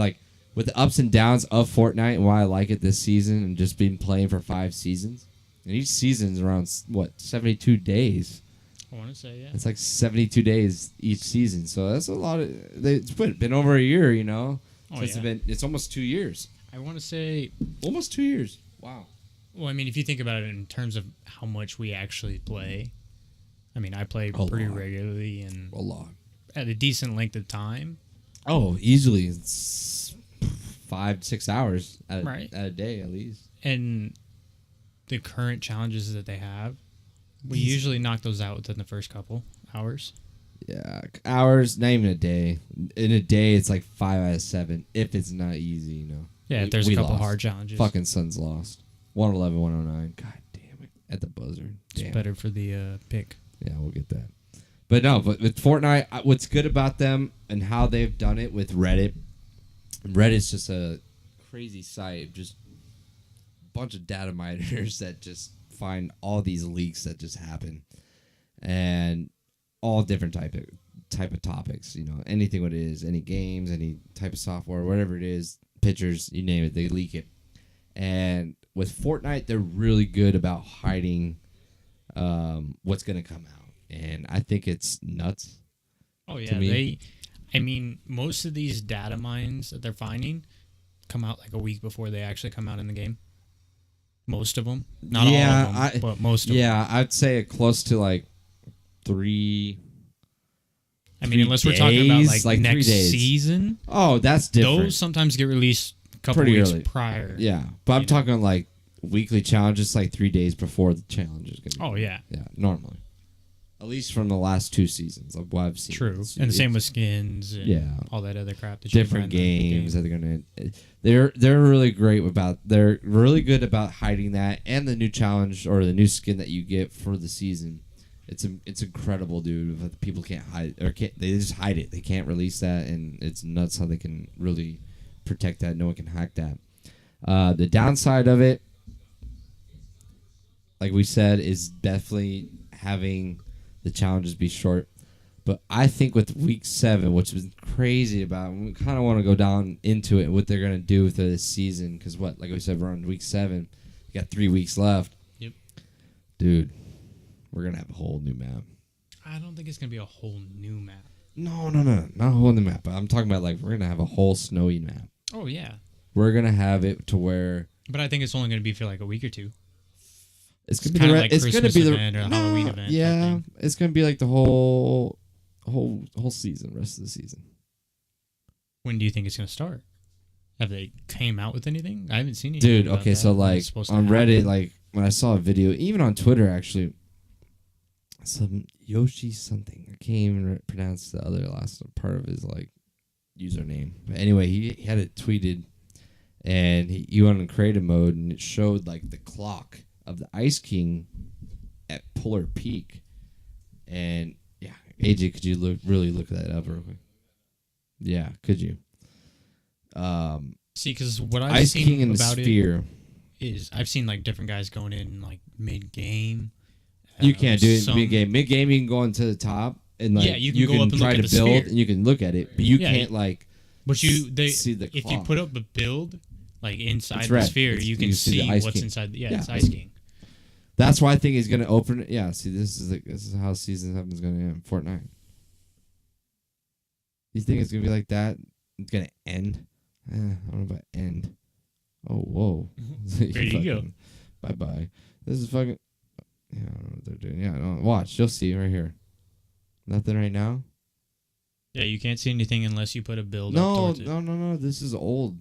with the ups and downs of Fortnite and why I like it this season and just been playing for 5 seasons, and each season's around, 72 days. I want to say, yeah. It's 72 days each season, so that's a lot of. It's been over a year, Oh, since yeah. it's almost 2 years. I want to say, Almost 2 years. Wow. well, I mean, if you think about it in terms of how much we actually play, I mean, I play A pretty lot. regularly and A lot. at a decent length of time. Oh, easily it's 5-6 hours at Right. a day at least. And the current challenges that they have, we Easy. usually knock those out within the first couple hours. Yeah, hours, not even a day. In a day, it's 5 out of 7 if it's not easy, Yeah, if there's a We couple lost. hard challenges. Fucking Suns lost. 111, 109. God damn it. At the buzzer. It's Damn. better for the pick. Yeah, we'll get that. But no, but with Fortnite, what's good about them and how they've done it with Reddit, Reddit's just a crazy site, just a bunch of data miners that just find all these leaks that just happen, and all different type of topics. Anything what it is, any games, any type of software, whatever it is, pictures, you name it, they leak it. And with Fortnite, they're really good about hiding what's going to come out. And I think it's nuts. Oh To yeah, me. I mean, most of these data mines that they're finding come out like a week before they actually come out in the game. Most of them, not all of them, but most of them. Yeah, I'd say close to like 3. I mean, unless we're talking about days, like 3 next days. season, Oh, that's different. those sometimes get released a couple Pretty weeks early. prior. Yeah, but I'm talking like weekly challenges, like 3 days before the challenge is gonna. Oh yeah, Yeah, normally. At least from the last 2 seasons of what I've seen. true. And the same with skins and Yeah. all that other crap. That you Different can find in the games game. that they're gonna. They're really great about. They're really good about hiding that, and the new challenge or the new skin that you get for the season. It's incredible, dude. But people can't hide or they just hide it. They can't release that, and it's nuts how they can really protect that. No one can hack that. The downside of it, like we said, is definitely having the challenges be short. But I think with week 7, which was crazy about, we kind of want to go down into it and what they're going to do with this season. Because like we said, we're on week 7. We got 3 weeks left. Yep. Dude, we're going to have a whole new map. I don't think it's gonna be a whole new map. No. Not a whole new map. But I'm talking about like we're going to have a whole snowy map. Oh yeah, We're going to have it to where but I think it's only gonna be for like a week or 2. it's going to be kinda the like it's going to Christmas be the event or a Halloween event type Yeah, thing. it's going to be like the whole season, rest of the season. When do you think it's gonna start? Have they came out with anything? I haven't seen anything. Dude, about okay, that. so When like it's supposed to on happen. Reddit, like when I saw a video, even on Twitter actually, some Yoshi something. I can't even pronounce the other last part of his like username. But anyway, he had it tweeted, and he went in creative mode, and it showed like the clock of the Ice King at Polar Peak, and yeah, AJ, could you really look that up real quick? Yeah, could you? See, because what I've Ice seen King in the about it sphere. is I've seen like different guys going in like mid game. You can't do it mid game. Mid game, you can go into the top and like Yeah, you can go up and try look to at the build sphere. and you can look at it, but you Yeah, can't like. But see the if you clock. put up a build like inside It's the red. sphere, It's- you can you see the see Ice what's King. inside. Yeah, Yeah. it's Ice King. That's why I think he's gonna open it. Yeah, see, this is how season 7 is gonna end. Fortnite. You think it's gonna be like that? It's gonna end. I don't know about end. Oh whoa! There you go. Bye bye. This is fucking. Yeah, I don't know what they're doing. Yeah, no, watch. You'll see right here. Nothing right now. Yeah, you can't see anything unless you put a build up No, towards it. no. This is old.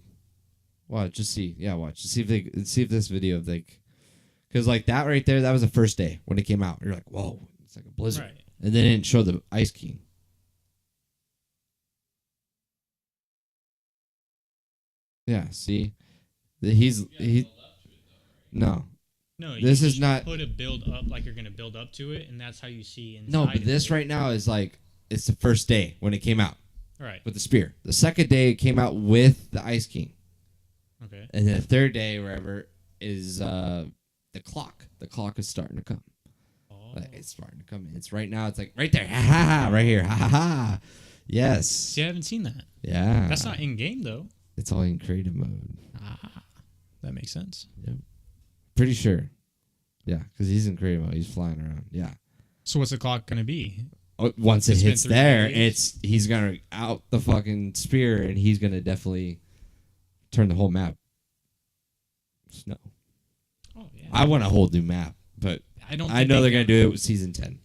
Watch, just see. Yeah, watch. See if this video because like that right there, that was the first day when it came out. You're like, whoa, it's like a blizzard, Right. and then it didn't show the Ice King. Yeah, see, no. No, This you is just not- put a build up like you're gonna build up to it, and that's how you see inside. No, but of this it. right now is like it's the first day when it came out Right. with the spear. The second day it came out with the Ice King. Okay. And then the third day, wherever, is the clock. The clock is starting to come. Oh. Like, it's starting to come in. It's right now. It's like right there. Ha ha ha. Right here. Ha ha ha. Yes. See, I haven't seen that. Yeah. That's not in game though. It's all in creative mode. That makes sense. Yep. Pretty sure. Yeah, because he's in creative mode. He's flying around. Yeah. So what's the clock gonna be? Once it It's been hits 3 there, days. he's gonna out the fucking spear, and he's gonna definitely turn the whole map snow. Oh yeah. I want a whole new map, but I don't. I think know they they're gonna can. do it with season 10.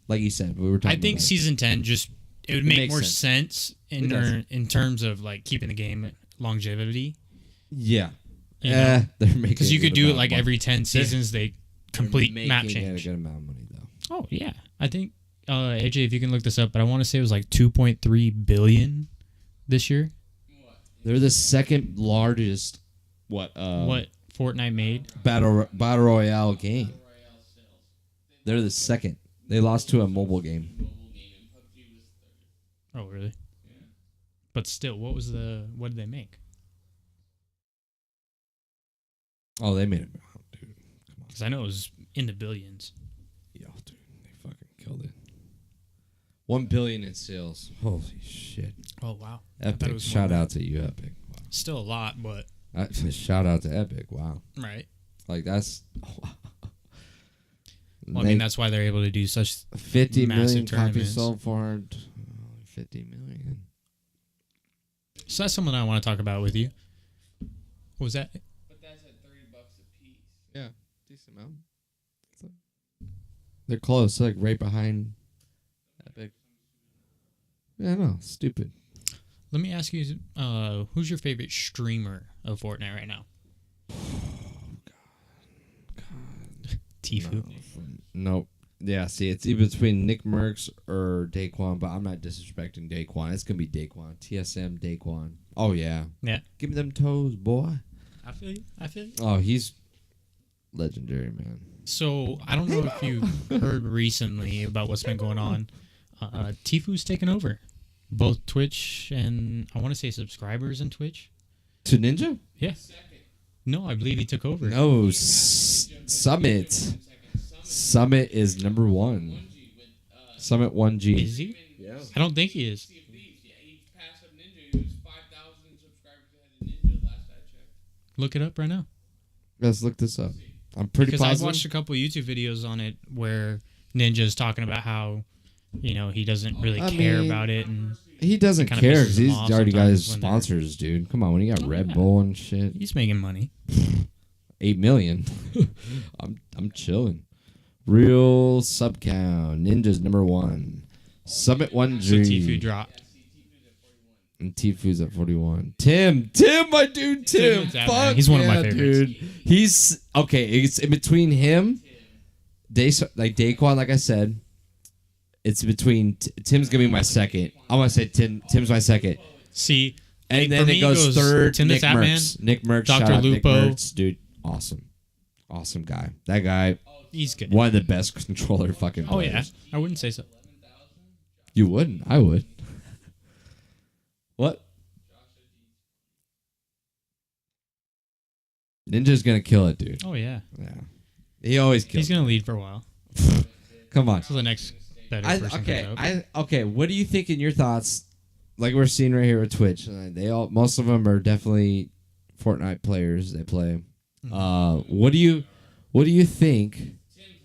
Like you said, we were talking. I think about season 10 just it would make makes more sense. sense It does. in terms of like keeping the game longevity. Yeah. You Yeah. know? They're making Because a you good could do it amount like of money. every 10 seasons they complete They're map making change. A good amount of money though. Oh yeah, I think AJ, if you can look this up, but I want to say it was like 2.3 billion this year. They're the second largest what Fortnite made? battle royale game. They're the second. They lost to a mobile game. Oh really? But still, what did they make? Oh, they made it, dude. Come on, Because I know it was in the billions. yo, dude, they fucking killed it. 1 billion in sales. Holy shit! Oh wow! I thought it Epic. was Shout more. out to you, Epic. Wow. Still a lot, but Shout out to Epic. Wow. right. Like that's. Well, I mean, that's why they're able to do such 50 massive million copies tournaments. sold. 450 million. So that's something I want to talk about with you. What was that? But that's at $30 a piece. Yeah, decent amount. They're close, like right behind Epic. Yeah, I know, stupid. Let me ask you, who's your favorite streamer of Fortnite right now? God. Tfue. Nope. Yeah, see, it's either between Nick Merckx or Daquan, but I'm not disrespecting Daquan. It's going to be Daquan. TSM Daquan. Oh, yeah. Yeah. Give me them toes, boy. I feel you. Oh, he's legendary, man. So, I don't know if you heard recently about what's been going on. Tfue's taken over both Twitch and, I want to say, subscribers in Twitch. To Ninja? Yeah. No, I believe he took over. No, Summit. Summit is number 1. Summit 1G. Is he? Yeah. I don't think he is. He passed up Ninja. He was 5,000 subscribers ahead of Ninja last I checked. Look it up right now. Let's look this up. I'm pretty because positive. I've watched a couple YouTube videos on it where Ninja's talking about how, he doesn't really care about it, and he doesn't kinda care pisses because him he's off already got his sometimes when sponsors, dude. Come on, when he got Red yeah. Bull and shit, he's making money. 8 million. I'm chilling. Real sub count. Ninja's number 1. Summit 1G. So Tfue dropped. And Tfue's at 41. Tim, my dude, Tim. Tim's that Fuck man. He's one of my yeah, favorites. dude. He's okay. It's in between him, Daquan. Like I said, it's between Tim's gonna be my second. I want to say Tim's my second. See, And for then me, it goes third. Tim the Nick Fat Man, Merckx. Nick Merckx. Dr. Shout out Nick Lupo. Merckx, dude. Awesome guy. That guy, he's good. one of the best controller fucking Oh players. yeah, I wouldn't say so. You wouldn't. I would. What? Ninja's gonna kill it, dude. Oh yeah, Yeah. He always kills. he's gonna lead for a while. Come on. So the next better person comes out. Okay. What do you think in your thoughts? Like we're seeing right here with Twitch, most of them are definitely Fortnite players. They play. What do you think? Tim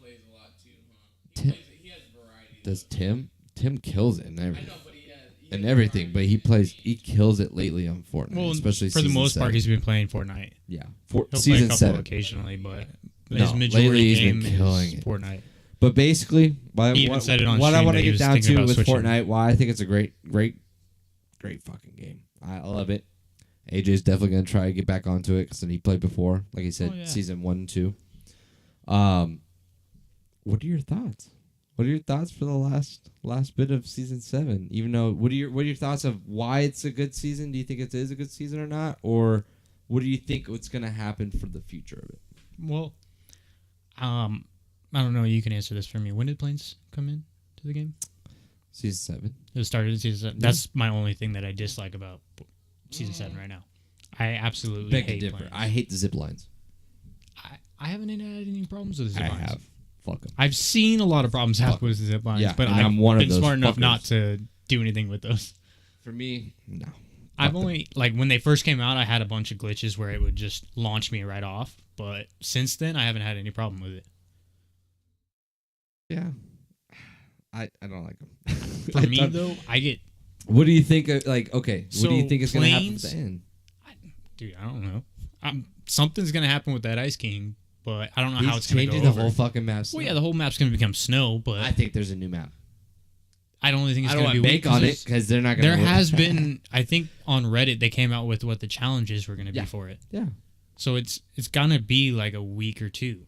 plays a lot too, huh? He has variety. Does Tim? Tim kills it and everything. I know, but he has And everything, but he kills it lately on Fortnite, Well, especially for the season most 7. part, he's been playing Fortnite. Yeah, He'll season play a couple 7. occasionally, but No, his lately majority he's been game killing is it. Fortnite. But basically, He even said it on what I stream want that to he get was down thinking to about with switching. Fortnite, why I think it's a great fucking game. I love it. AJ's definitely gonna try to get back onto it because he played before, like he said, Oh, yeah. season 1 and 2. What are your thoughts? What are your thoughts for the last bit of season 7? Even though, what are your thoughts of why it's a good season? Do you think it is a good season or not? Or what do you think what's gonna happen for the future of it? Well, I don't know. You can answer this for me. When did planes come in to the game? Season 7. It started in season 7. That's my only thing that I dislike about season 7 right now. I absolutely Beg to hate differ. planes. I hate the zip lines. I haven't had any problems with the zip I lines. have. Fuck them. I've seen a lot of problems happen with the zip lines, Yeah, but and I've I'm one of been those smart enough fuckers. not to do anything with those. For me, no. I've Fuck only, when they first came out, I had a bunch of glitches where it would just launch me right off. But since then, I haven't had any problem with it. Yeah. I don't like them. For me, though, I get... What do you think? What So, do you think is going to happen at planes- the end? Dude, I don't know. Something's going to happen with that Ice King, but I don't know how He's it's going to changing go the over. whole fucking map. Well, yeah, the whole map's going to become snow, but I think there's a new map. I don't think it's I don't going to want be to bank on it because they're not going to. There has been, I think, on Reddit, they came out with what the challenges were going to be for it. Yeah. So it's going to be like a week or two.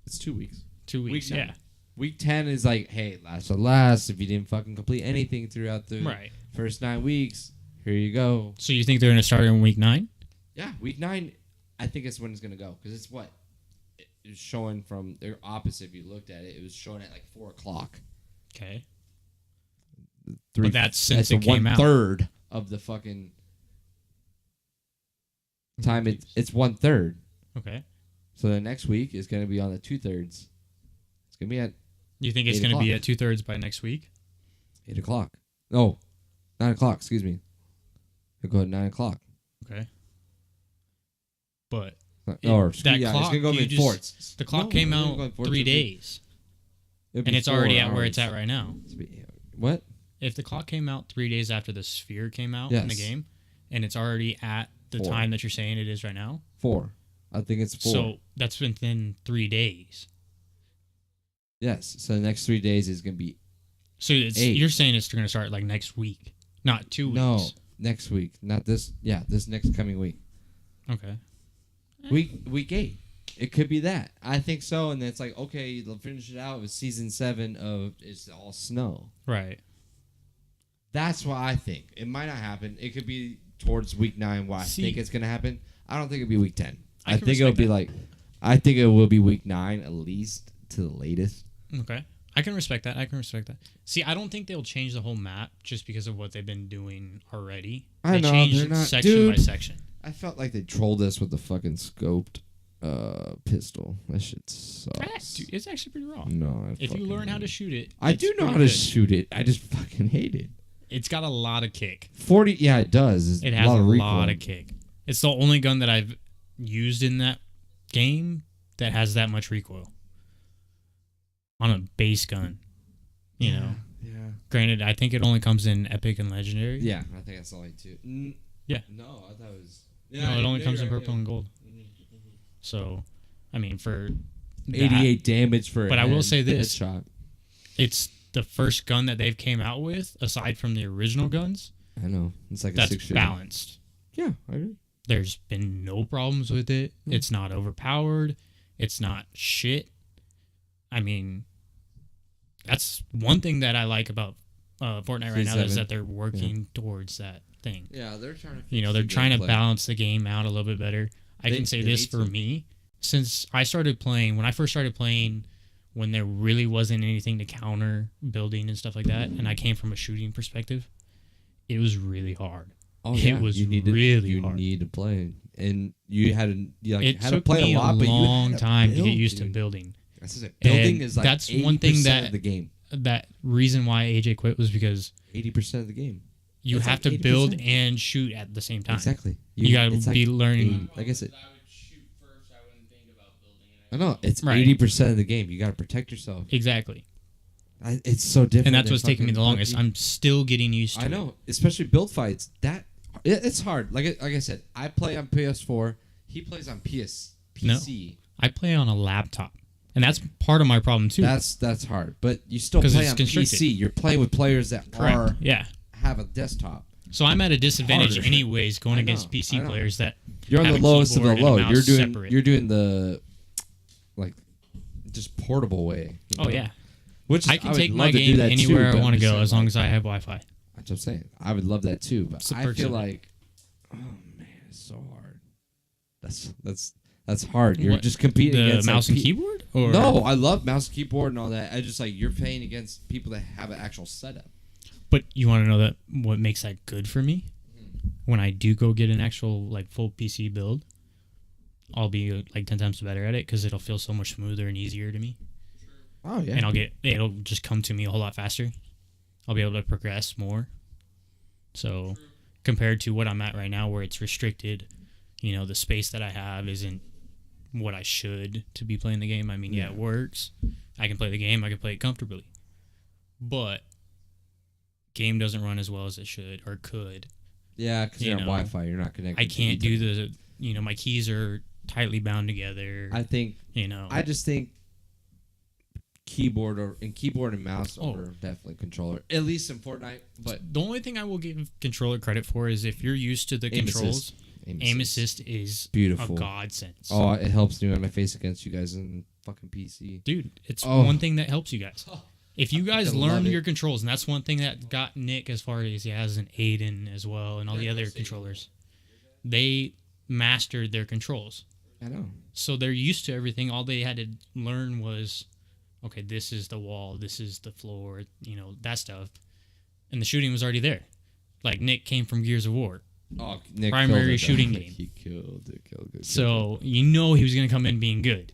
It's 2 weeks. 2 weeks, Week yeah. 9. Week 10 is like, hey, last. If you didn't fucking complete anything throughout the Right. first 9 weeks, here you go. So you think they're going to start in week 9? Yeah, week 9, I think it's when it's going to go. Because it's what? It was showing from the opposite. If you looked at it, it was showing at like 4 o'clock. Okay. But that's since it the came out. 1/3 of the fucking time. It's 1/3. Okay. So the next week is going to be on the 2/3. It's going to be at You think it's 8 going to be o'clock. at 2/3 by next week? 8 o'clock. No, 9 o'clock. Excuse me. It'll go at 9 o'clock. Okay. But It's that going clock, to go you in just- forts. the clock No, came it's out gonna go in forts. 3 It'll be- days, it'll be and it's 4 already at where it's hours. at right now. What? If the clock came out 3 days after the sphere came out in the Yes. game, and it's already at the 4. time that you're saying it is right now. 4. I think it's 4. So that's within 3 days. Yes. So the next 3 days is gonna be. So you're saying it's going to start like next week, not 2 weeks. No, next week, not this. Yeah, this next coming week. Okay. Week 8. It could be that. I think so. And then it's like, okay, they'll finish it out with season 7 of It's All Snow. Right. That's what I think. It might not happen. It could be towards week 9 where I think it's going to happen. I don't think it'll be week 10. I think it'll be I think it will be week 9 at least to the latest. Okay. I can respect that. See, I don't think they'll change the whole map just because of what they've been doing already. I know. Changed They're not. section Dude, by section. I felt like they trolled us with the fucking scoped pistol. That shit sucks. Dude, it's actually pretty raw. No, if you learn how to shoot it, I do know how to shoot it. I just fucking hate it. It's got a lot of kick. 40, yeah, it does. It has a lot of kick. It's the only gun that I've used in that game that has that much recoil on a base gun. You know. Yeah. Granted, I think it only comes in epic and legendary. Yeah, I think that's only 2. Yeah. No, I thought it was. Yeah, no, it only comes in purple and gold. So, I mean, for 88 damage for. But I will say this: headshot. It's the first gun that they've came out with, aside from the original guns. I know it's like that's a 6 balanced. Yeah, I agree. There's been no problems with it. It's not overpowered. It's not shit. I mean, that's one thing that I like about Fortnite right now is that they're working towards that thing. Yeah, they're trying to. They're trying to balance the game out a little bit better. I can say this for me, since I started playing, when I first started playing, when there really wasn't anything to counter building and stuff like that, and I came from a shooting perspective, it was really hard. Oh yeah, it was you need really to, hard. You need to play, and you had to. It had took to play me a lot, a but long time to build, get used to dude. building. Building is like that's one thing that of the game. That reason why AJ quit was because 80% of the game. You have to build and shoot at the same time. Exactly. You got to be learning. Like I said, I would shoot first. I wouldn't think about building. I know it's Right. 80% of the game. You got to protect yourself. Exactly. It's so different. And that's what's taking me the longest. I'm still getting used to it. I know, especially build fights. It's hard. Like I said, I play on PS4. He plays on PC. No, I play on a laptop, and that's part of my problem too. That's hard, but you still play on PC. You're playing with players that have a desktop. So I'm at a disadvantage anyways going against PC players that you're on the lowest of the low. You're doing the just portable way. Oh yeah. Which I can take my game anywhere I want to go as long as I have Wi-Fi. That's what I'm saying. I would love that too, but I feel like, oh man, it's so hard. That's hard. You're just competing against mouse and keyboard. Or? No, I love mouse and keyboard and all that. I just you're playing against people that have an actual setup. But you want to know that what makes that good for me? When I do go get an actual full PC build, I'll be 10 times better at it because it'll feel so much smoother and easier to me. Oh yeah. And it'll just come to me a whole lot faster. I'll be able to progress more. So compared to what I'm at right now where it's restricted, the space that I have isn't what I should to be playing the game. I mean, yeah, it works. I can play the game. I can play it comfortably. But game doesn't run as well as it should or could. Yeah, because you're on Wi-Fi. You're not connected. I can't do my keys are tightly bound together. I think, I just think keyboard and mouse over definitely controller, at least in Fortnite. But the only thing I will give controller credit for is if you're used to the controls, aim assist is beautiful, a godsend. Oh, it helps me when I face against you guys in fucking PC. Dude, it's one thing that helps you guys. If you guys learn your controls, and that's one thing that got Nick as far as he has an Aiden as well, and all the other controllers, they mastered their controls. I know. So they're used to everything. All they had to learn was, okay, this is the wall, this is the floor, that stuff. And the shooting was already there. Like Nick came from Gears of War. Oh, Nick primary shooting game. He killed it. So he was going to come in being good.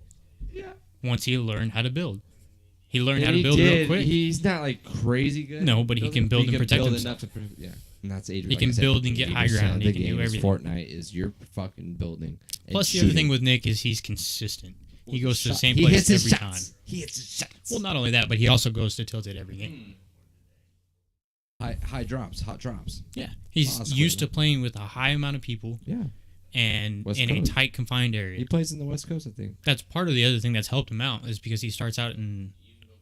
Yeah. Once he learned how to build. He learned how to build real quick. He's not crazy good. No, but he can build and protect himself. And that's Adrian. He can build and get high ground. He can do everything. Fortnite is your fucking building. Plus, the other thing with Nick is he's consistent. He goes to the same place every time. He hits his shots. Well, not only that, but he also goes to Tilted every game. high drops, hot drops. Yeah, he's used to playing with a high amount of people. Yeah. And West in Coast. a tight, confined area. He plays in the West Coast, I think. That's part of the other thing that's helped him out is because he starts out in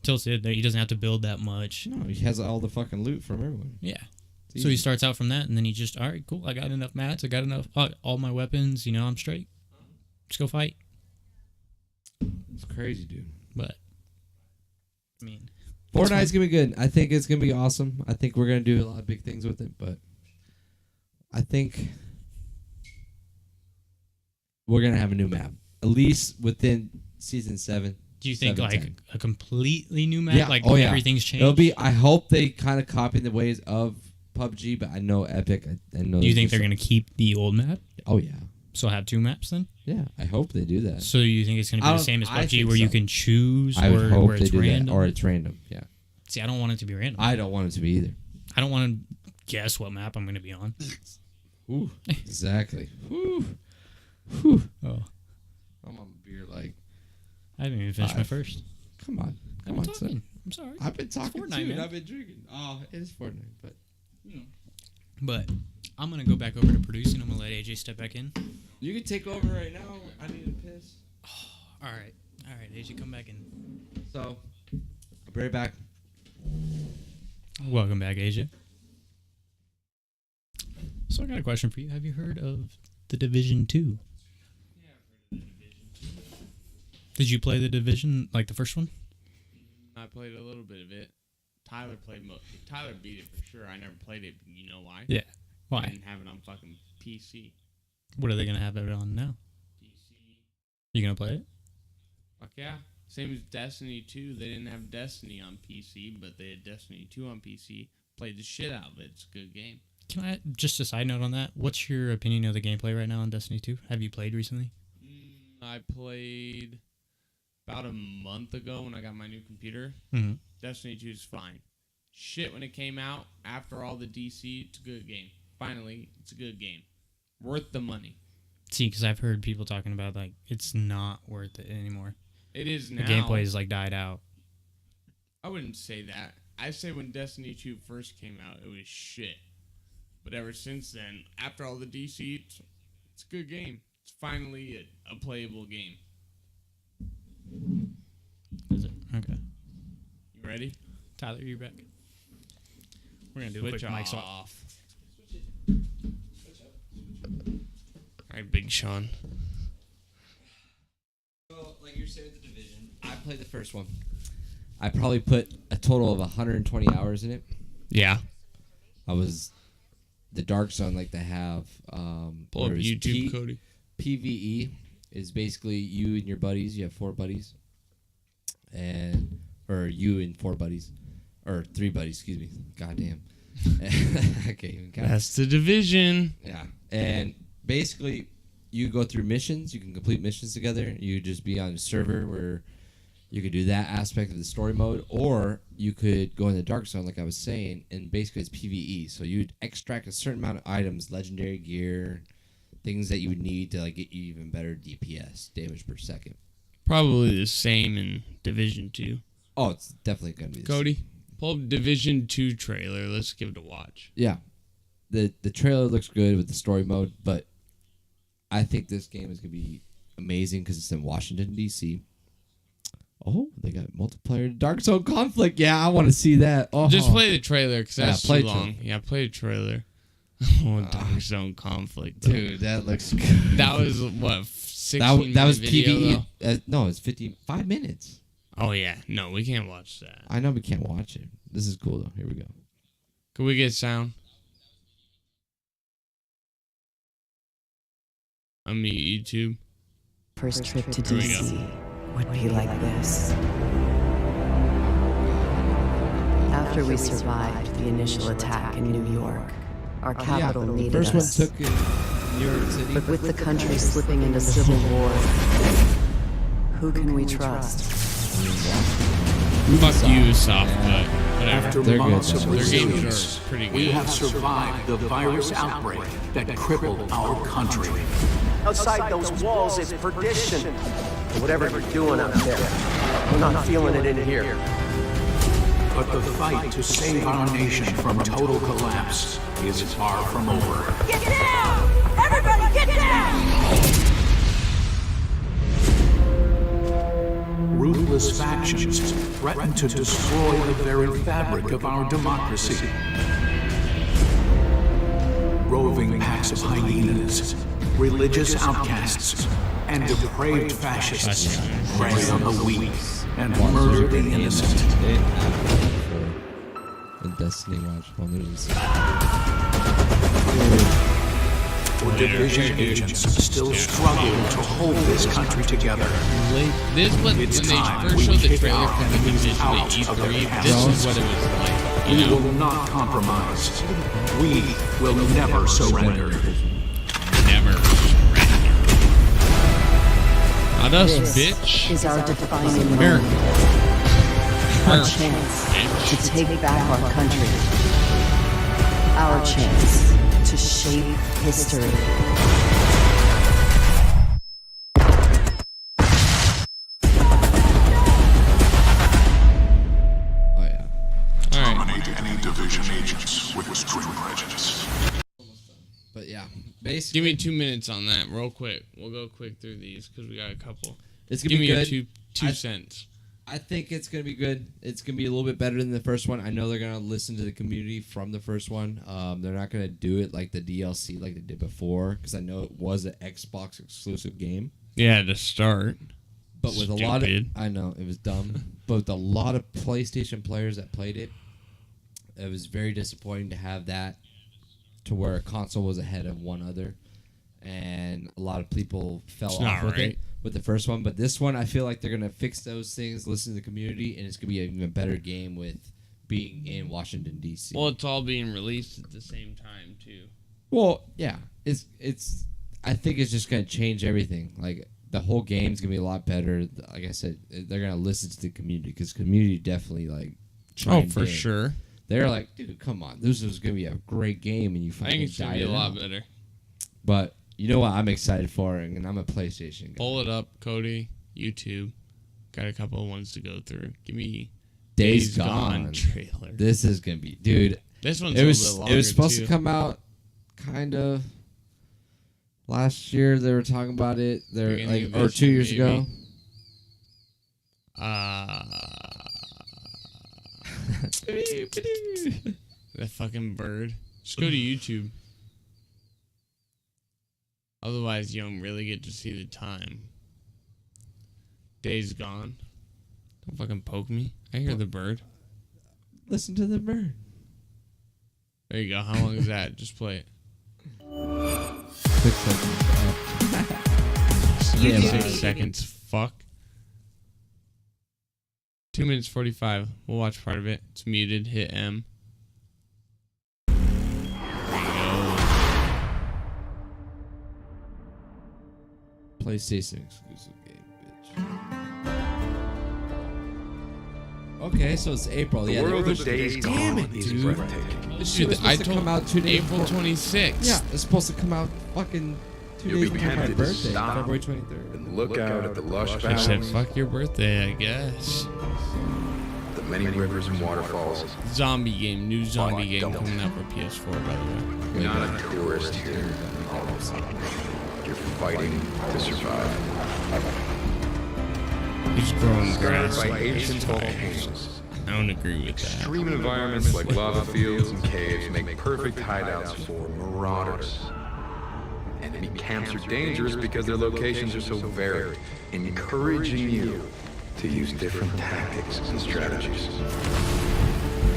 Tilted. He doesn't have to build that much. No, he has all the fucking loot from everyone. Yeah. It's So he easy. starts out from that, and then he just, all right, cool. I got enough mats. I got enough, all my weapons. I'm straight. Let's go fight. It's crazy, dude. But, I mean, Fortnite's going to be good. I think it's going to be awesome. I think we're going to do a lot of big things with it, but I think we're going to have a new map. At least within Season 7. do you think 7, like 10. a completely new map? Yeah. Like Oh, yeah. everything's changed? It'll be. I hope they kind of copy the ways of PUBG, but I know Epic. I know. Do you think they're going to keep the old map? Oh yeah, So have two maps then? yeah. I hope they do that. So you think it's going to be the same as I PUBG think where you so. can choose I would or hope where they it's do random? that, or it's random. Yeah, See, I don't want it to be random. I don't want it to be either. I don't want to guess what map I'm going to be on. Ooh, exactly. Whew. Whew. Oh, I'm on beer. Like, I haven't even finished my first. come on, I'm come on, talking. son. I'm sorry. I've been talking Fortnite, too, man. and I've been drinking. Oh, it is Fortnite, but But I'm going to go back over to producing. I'm going to let AJ step back in. you can take over right now. I need a piss. All right. All right, AJ, come back in. So, I'll be right back. Welcome back, AJ. So I got a question for you. Have you heard of The Division 2? Yeah, I've heard of the Division 2. Did you play The Division, like the first one? I played a little bit of it. Tyler played Tyler beat it for sure. I never played it. You know why? Yeah. I Why? didn't have it on fucking PC. What are they going to have it on now? PC. You going to play it? Fuck yeah. Same as Destiny 2. They didn't have Destiny on PC, but they had Destiny 2 on PC. Played the shit out of it. It's a good game. Can I, just a side note on that, what's your opinion of the gameplay right now on Destiny 2? Have you played recently? I played about a month ago when I got my new computer. Mm-hmm. Destiny 2 is fine. Shit, when it came out, after all the DC, it's a good game. Finally, it's a good game. Worth the money. See, because I've heard people talking about, like, it's not worth it anymore. It is The now. gameplay is, like, died out. I wouldn't say that. I say when Destiny 2 first came out, it was shit. But ever since then, after all the DC, it's a good game. It's finally a playable game. Is it? Okay. You ready? Tyler, you're back. We're going to do a quick Switch mic swap. off. All right, Big Sean. So, like you're saying, the Division. I played the first one. I probably put a total of 120 hours in it. Yeah. I was the Dark Zone, like they have. Pull up where it's YouTube, Cody. PVE is basically you and your buddies. You have 4 buddies, or you and 4 buddies, or 3 buddies. Excuse me. Goddamn. I can't even count. That's the Division. Yeah, and basically, you go through missions. You can complete missions together. You just be on a server where you could do that aspect of the story mode, or you could go in the Dark Zone, like I was saying, and basically it's PVE. So you'd extract a certain amount of items, legendary gear, things that you would need to like get you even better DPS, damage per second. Probably the same in Division 2. Oh, it's definitely gonna be the Cody, pull up Division 2 trailer. Let's give it a watch. Yeah, the trailer looks good with the story mode, but I think this game is gonna be amazing because it's in Washington D.C. Oh, they got multiplayer Dark Zone conflict. Yeah, I want to see that. Oh, Just play the trailer because Yeah, that's play too long. Yeah, play the trailer. Oh, Dark Zone conflict, though. dude, that looks good. That was what 16 that was video, PVE. No, it's 55 minutes. though? Oh yeah, no, we can't watch that. I know we can't watch it. This is cool though. Here we go. Can we get sound? Unmute YouTube. First trip to Here we go. DC would be like this. After we survived the initial attack in New York, our capital the needed first us. one took in New York City. But with the country slipping into civil war, who can we trust? Fuck you, soft butt. Whatever. After They're good, months though. of Their games resilience, are pretty we good. have survived the virus outbreak that crippled our country. Outside those walls is perdition. Whatever you're doing out there, we're not feeling it in here. But the fight to save our nation from total collapse is far from over. Get down! Everybody get down! Ruthless factions threaten to destroy the very fabric of our democracy. Roving packs of hyenas, religious outcasts, and depraved fascists prey on the weak and murder the innocent. In Destiny Watch, well, there's Division agents still struggle to hold this country together. This was when they It's time first we showed the kick trailer our from the enemies Division out to of their E3. This is what it was like. We You know, will not compromise. We will never surrender. never surrender. Not us, This bitch. is our defining America. moment. Our chance to take back our country. Our chance to shape history. oh yeah. All right. Terminate any division agents with extreme prejudice. But yeah, basically, Give me 2 minutes on that, real quick. We'll go quick through these because we got a couple. it's gonna Give be me good. your two cents. I think it's gonna be good. It's gonna be a little bit better than the first one. I know they're gonna listen to the community from the first one. They're not gonna do it like the DLC like they did before, because I know it was an Xbox exclusive game. Yeah, to start. But with a lot of, Stupid. I know it was dumb, but with a lot of PlayStation players that played it, it was very disappointing to have that, to where a console was ahead of one other, and a lot of people fell It's off not with right. it with the first one. But this one, I feel like they're gonna fix those things, listen to the community, and it's gonna be an even better game with being in Washington D.C. Well, it's all being released at the same time, too. Well, yeah, it's. I think it's just gonna change everything. Like the whole game's gonna be a lot better. Like I said, they're gonna listen to the community, because community definitely like. Oh, chimed for in. sure. They're like, dude, come on, this is gonna be a great game, and you I fucking think it's going to died be a it lot out. better. But you know what? I'm excited for it, and I'm a PlayStation guy. Pull it up, Cody. YouTube. Got a couple of ones to go through. Give me Days Gone trailer. This is gonna be, dude. This one's It a was little bit longer, it was supposed too. to come out kind of last year. They were talking about it. They're Beginning like, of or this 2 year, years ago. That fucking bird. Just go to YouTube. Otherwise, you don't really get to see the time. Days Gone. Don't fucking poke me. I hear the bird. Listen to the bird. There you go. How long is that? Just play it. 6 seconds. Yeah, 6 seconds. Fuck. 2 minutes 45. We'll watch part of it. It's muted. Hit M. There you go. PlayStation exclusive game, bitch. Okay, so it's April. The Yeah, world they of pushed Days it. Gone Damn it, is dude. breathtaking. This shit was I supposed to told come out 2 days April before. 26th. Yeah, it's supposed to come out fucking 2 You'll days be before my tempted to birthday, stop February 23rd. And look out at the lush I said, valleys, fuck your birthday, I guess. the many rivers and waterfalls. Zombie game. New zombie game don't. coming out for PS4, by the way. You're not a tourist here. You're fighting to survive. He's growing Surrounded grass. by ancient volcanoes. I don't agree with that. Extreme environments like lava fields and caves make perfect hideouts for marauders. Enemy camps are dangerous because their locations are so varied, encouraging you to use different tactics and strategies.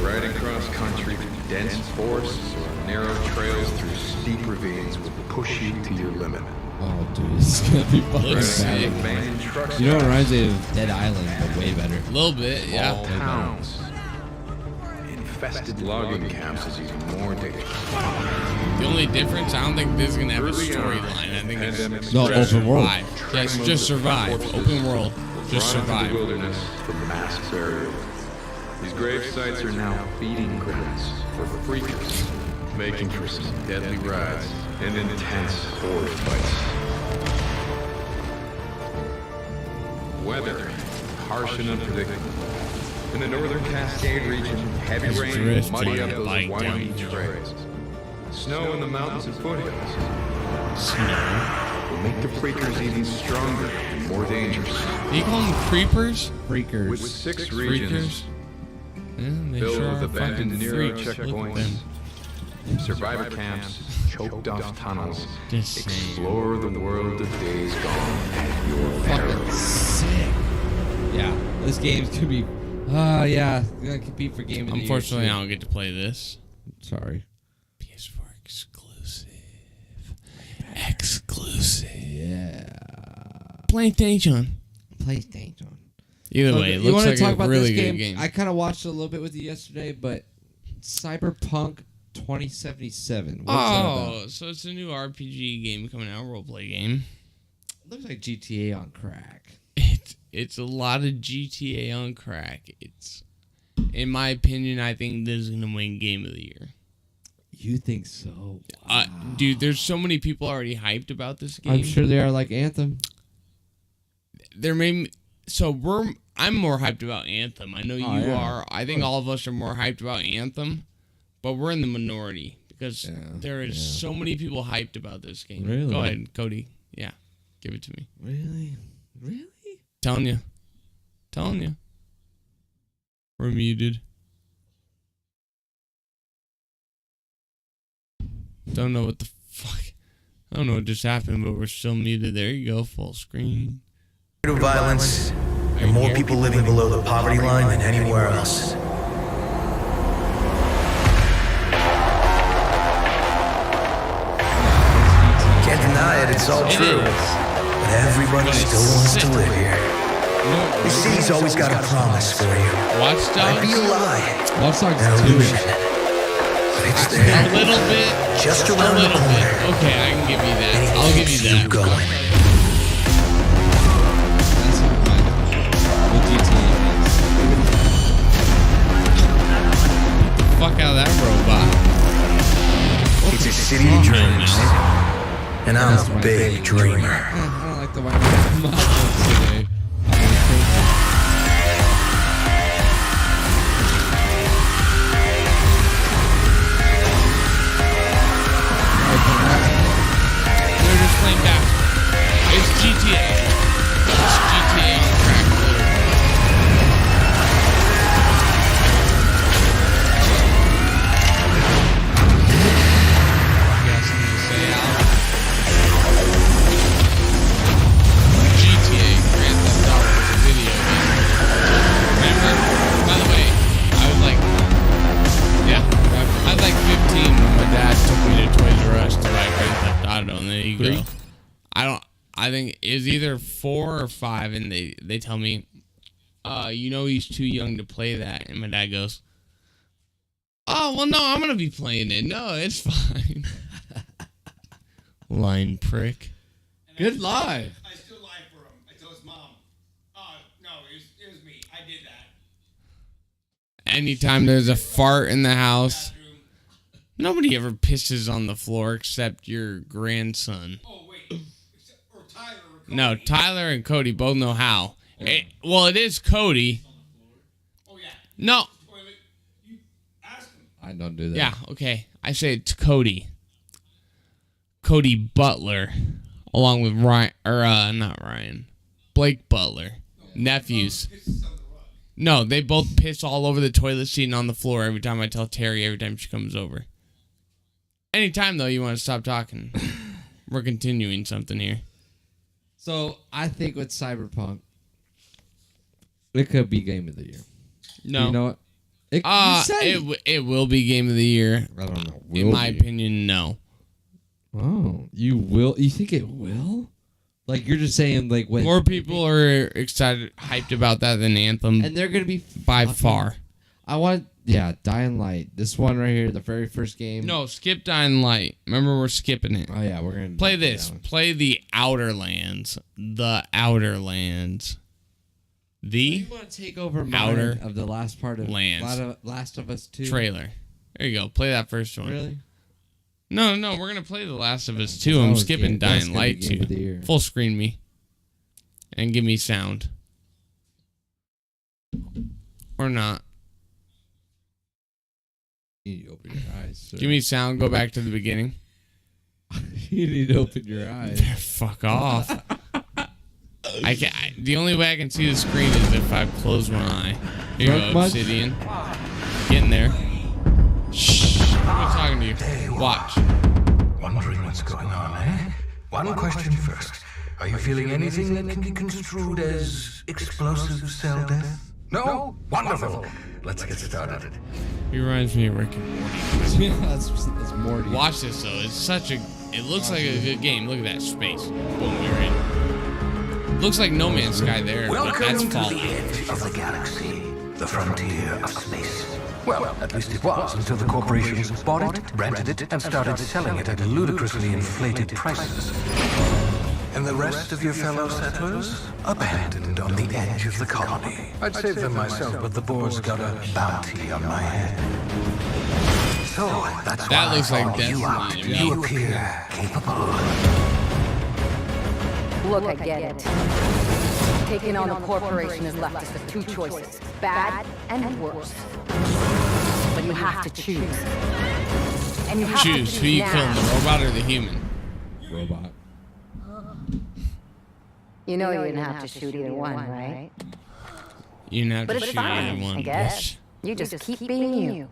Riding cross country through dense forests or narrow trails through steep ravines will push you to your limit. Oh, dude, it's gonna be fucking Looks sick. bad. Abandoned trucks, You know what reminds me of Dead Island, but way better. A little bit, yeah. small towns, infested logging camps is even more dangerous. The only difference, I don't think this is gonna have a Early on, storyline. I think it's pandemic No, just open world. survive. Yes, just survive. Open world. Just Brought into survive. the wilderness for mass burial. These grave sites are now feeding grounds for freakers, making for some deadly rides and intense horde fights. Weather, harsh and unpredictable. In the northern Cascade region, heavy rain will drifting muddy up those like winding down. trails. Snow in the mountains and foothills Snow. will make the freakers even stronger and more dangerous. Do you call them creepers? With Freakers. 6 Freakers? regions Yeah, they filled sure with are abandoned fucking Nero freaks. Look at checkpoints, them. survivor camps, choked off tunnels, Just saying. explore the world of days gone at your peril. Sick. Yeah, this game's gonna be. Yeah, gonna compete for game of the year. Unfortunately, I too. don't get to play this. Sorry. PS4 exclusive. Exclusive. Yeah. PlayStation. PlayStation. Either way, it you looks wanna like talk a about really this good game. I kind of watched it a little bit with you yesterday, but Cyberpunk 2077. What's that about? Oh, so it's a new RPG game coming out, roleplay game. It looks like GTA on crack. It's a lot of GTA on crack. It's, in my opinion, I think this is gonna win Game of the Year. You think so? Wow. Dude, there's so many people already hyped about this game. I'm sure they are like Anthem. I'm more hyped about Anthem. I know you yeah. are. I think all of us are more hyped about Anthem, but we're in the minority because there is so many people hyped about this game. Really? Go ahead, Cody. Yeah, give it to me. Really? Telling you. We're muted. Don't know what the fuck. I don't know what just happened, but we're still muted. There you go, full screen. Of violence and more people living below the poverty line than anywhere else. Can't deny it, it's all true. But everybody still wants to live here. Your city's always got a promise for you. Watch Might be a Dogs? lie, Watch Dogs an 2. illusion. But it's A there, little bit. just A around the little bit. corner. Okay, I can give you And that. it I'll give you keeps you that. going. That's what with GTA Fuck out of that robot. It's a city of dreams. And I'm a big dreamer. I don't like the white today. They're just playing basketball. It's GTA. It's GTA on crack, literally. You got something to say, Al? GTA, Grand Theft Auto, is a video game. Remember? By the way, I was like, I was like 15 when my dad took me to Toys R Us to buy Grand Theft Auto, and there you go. I think it's either 4 or 5, and they tell me, he's too young to play that, and my dad goes, oh, well, no, I'm going to be playing it. No, it's fine. Line prick. Good lie. I still lied for him. I told his mom, no, it was me. I did that. Anytime there's a fart in the house, nobody ever pisses on the floor except your grandson. Oh, wait. Or Tyler or Cody. No, Tyler and Cody both know how. It is Cody. Oh, yeah. No. Toilet. You ask him. I don't do that. Yeah, okay. I say it's Cody. Cody Butler. Along with Ryan, not Ryan. Blake Butler. Nephews. No, they both piss all over the toilet seat and on the floor every time I tell Terry, every time she comes over. Anytime, though, you want to stop talking. We're continuing something here. So I think with Cyberpunk, it could be Game of the Year. No. You know what? You said It will be Game of the Year. I don't know. In my opinion, no. Oh, you will? You think it will? Like you're just saying, like when More people are excited, hyped about that than Anthem. and they're gonna be by fucking- far. I want, Dying Light. This one right here, the very first game. No, skip Dying Light. Remember, we're skipping it. Oh yeah, we're gonna Play knock it this. down. Play the Outer Lands. The Outer Lands. The You want to take over Outer mine of the last part of Lands. Last of Us 2 trailer. There you go. Play that first one. Really? No, we're gonna play The Last of Us 2. I'm was skipping that's Dying gonna be Light Game of the 2. Year. Full screen me. And give me sound. Or not? You need to open your eyes. Sir. Give me sound. Go back to the beginning. You need to open your eyes. Fuck off. The only way I can see the screen is if I close one eye. Here you go, Obsidian. Getting there. Shh. I'm talking to you. Watch. Wondering what's going on, eh? One question first. Are you feeling anything that can be construed as explosive cell death? No? Wonderful. Let's get started. He reminds me of Rick and Morty. Yeah, that's Morty. Watch this though. It's such a. It looks like a good game. Look at that space. Boom, you're in. Looks like No Man's Sky there, but that's Welcome to Fallout. the edge of the galaxy, the frontier of space. Well, at least it was until the corporations bought it, rented it, and started selling it at ludicrously inflated prices. And the rest of your fellow settlers? Abandoned on the edge of the colony. I'd save them myself, but the board's got a bounty on my head. So, that's That why looks like I called you out. Destiny to me. You appear capable. Look, I get it. Taking on the corporation has left us with two choices, bad and worse. But you have to choose. And you have Choose to who you now. kill, the robot or the human. Robot. You know you didn't have to shoot either one, right? You didn't have But to it's shoot either fine, one. I guess. You just keep being you.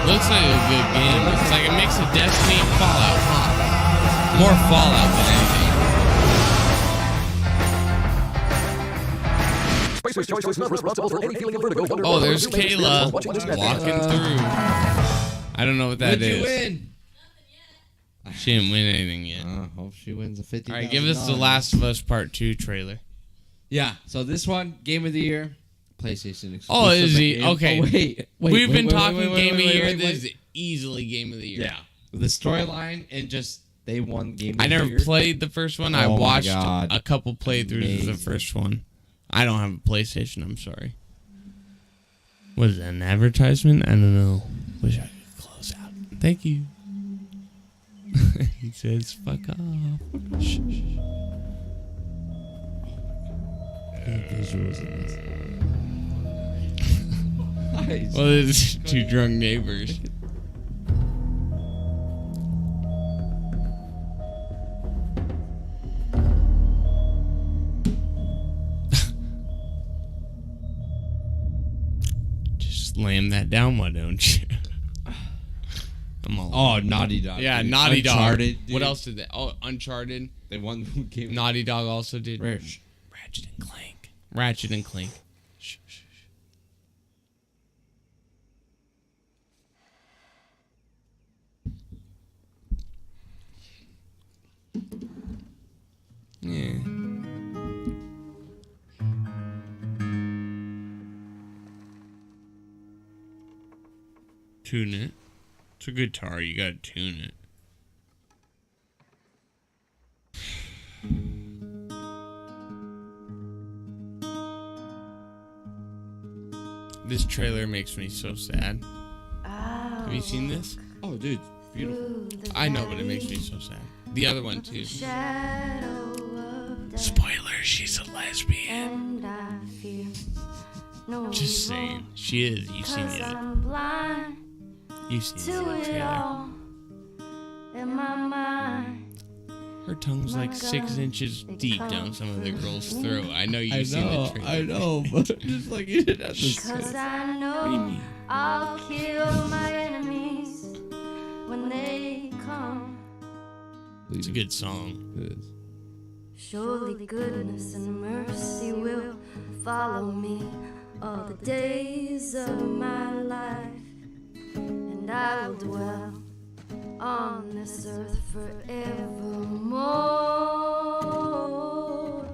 Looks like a good game. It's like a mix of Destiny and Fallout, huh? More Fallout than anything. Oh, there's Kayla walking through. I don't know what that What'd is. you win? She didn't win anything yet. Hope she wins a $50,000. All right, give us The Last of Us Part 2 trailer. Yeah, so this one, Game of the Year, PlayStation exclusive. Oh, is he? game. Okay. Oh, wait. We've been talking wait, Game of the Year. wait. This is easily Game of the Year. Yeah. The storyline and just they won Game of I the never Year. played the first one. I Oh my watched God. a couple playthroughs of the first one. I don't have a PlayStation. I'm sorry. What is that, an advertisement? I don't know. Wish I could close out. Thank you. He says, fuck off. Shh, shh. Well, it's two drunk neighbors. Just slam that down, why don't you? I'm all Oh, Naughty Dog. yeah, dude. Naughty Dog. Uncharted, dude. What else did they? Oh, Uncharted. They won the game. Naughty Dog also did. Ratchet and Clank. Ratchet and Clank. Shh, shh, shh. Yeah. Tune it. It's a guitar. You gotta tune it. This trailer makes me so sad. Have you seen this? Oh, dude, beautiful. I know, but it makes me so sad. The other one too. Spoiler: she's a lesbian. Just saying, she is. You've seen it. You've seen the trailer. Her tongue's like 6 inches deep down some of the girl's throat. I know you've seen the trailer. I know, but just like you didn't have to say. What do you mean? I'll kill my enemies when they come. It's a good song. It is. Surely goodness and mercy will follow me all the days of my life, and I will dwell on this earth forevermore.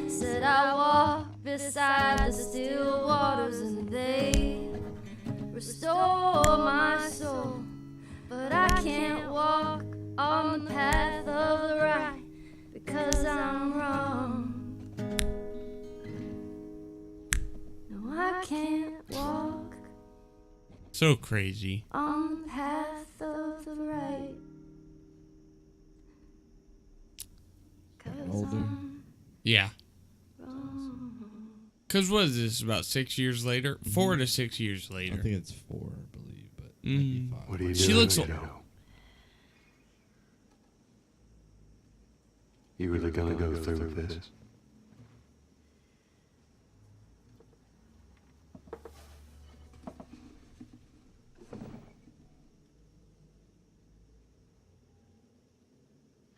Said I walk beside the still waters, and they restore my soul. But I can't walk on the path of the right because I'm wrong. No, I can't walk So crazy. on the path of the right. 'Cause Older. I'm Yeah. wrong. Because what is this, about 6 years later? 4 to 6 years I later. think it's 4, I believe, but maybe 5. What are you She doing, looks- Joe? You really gonna go through with this?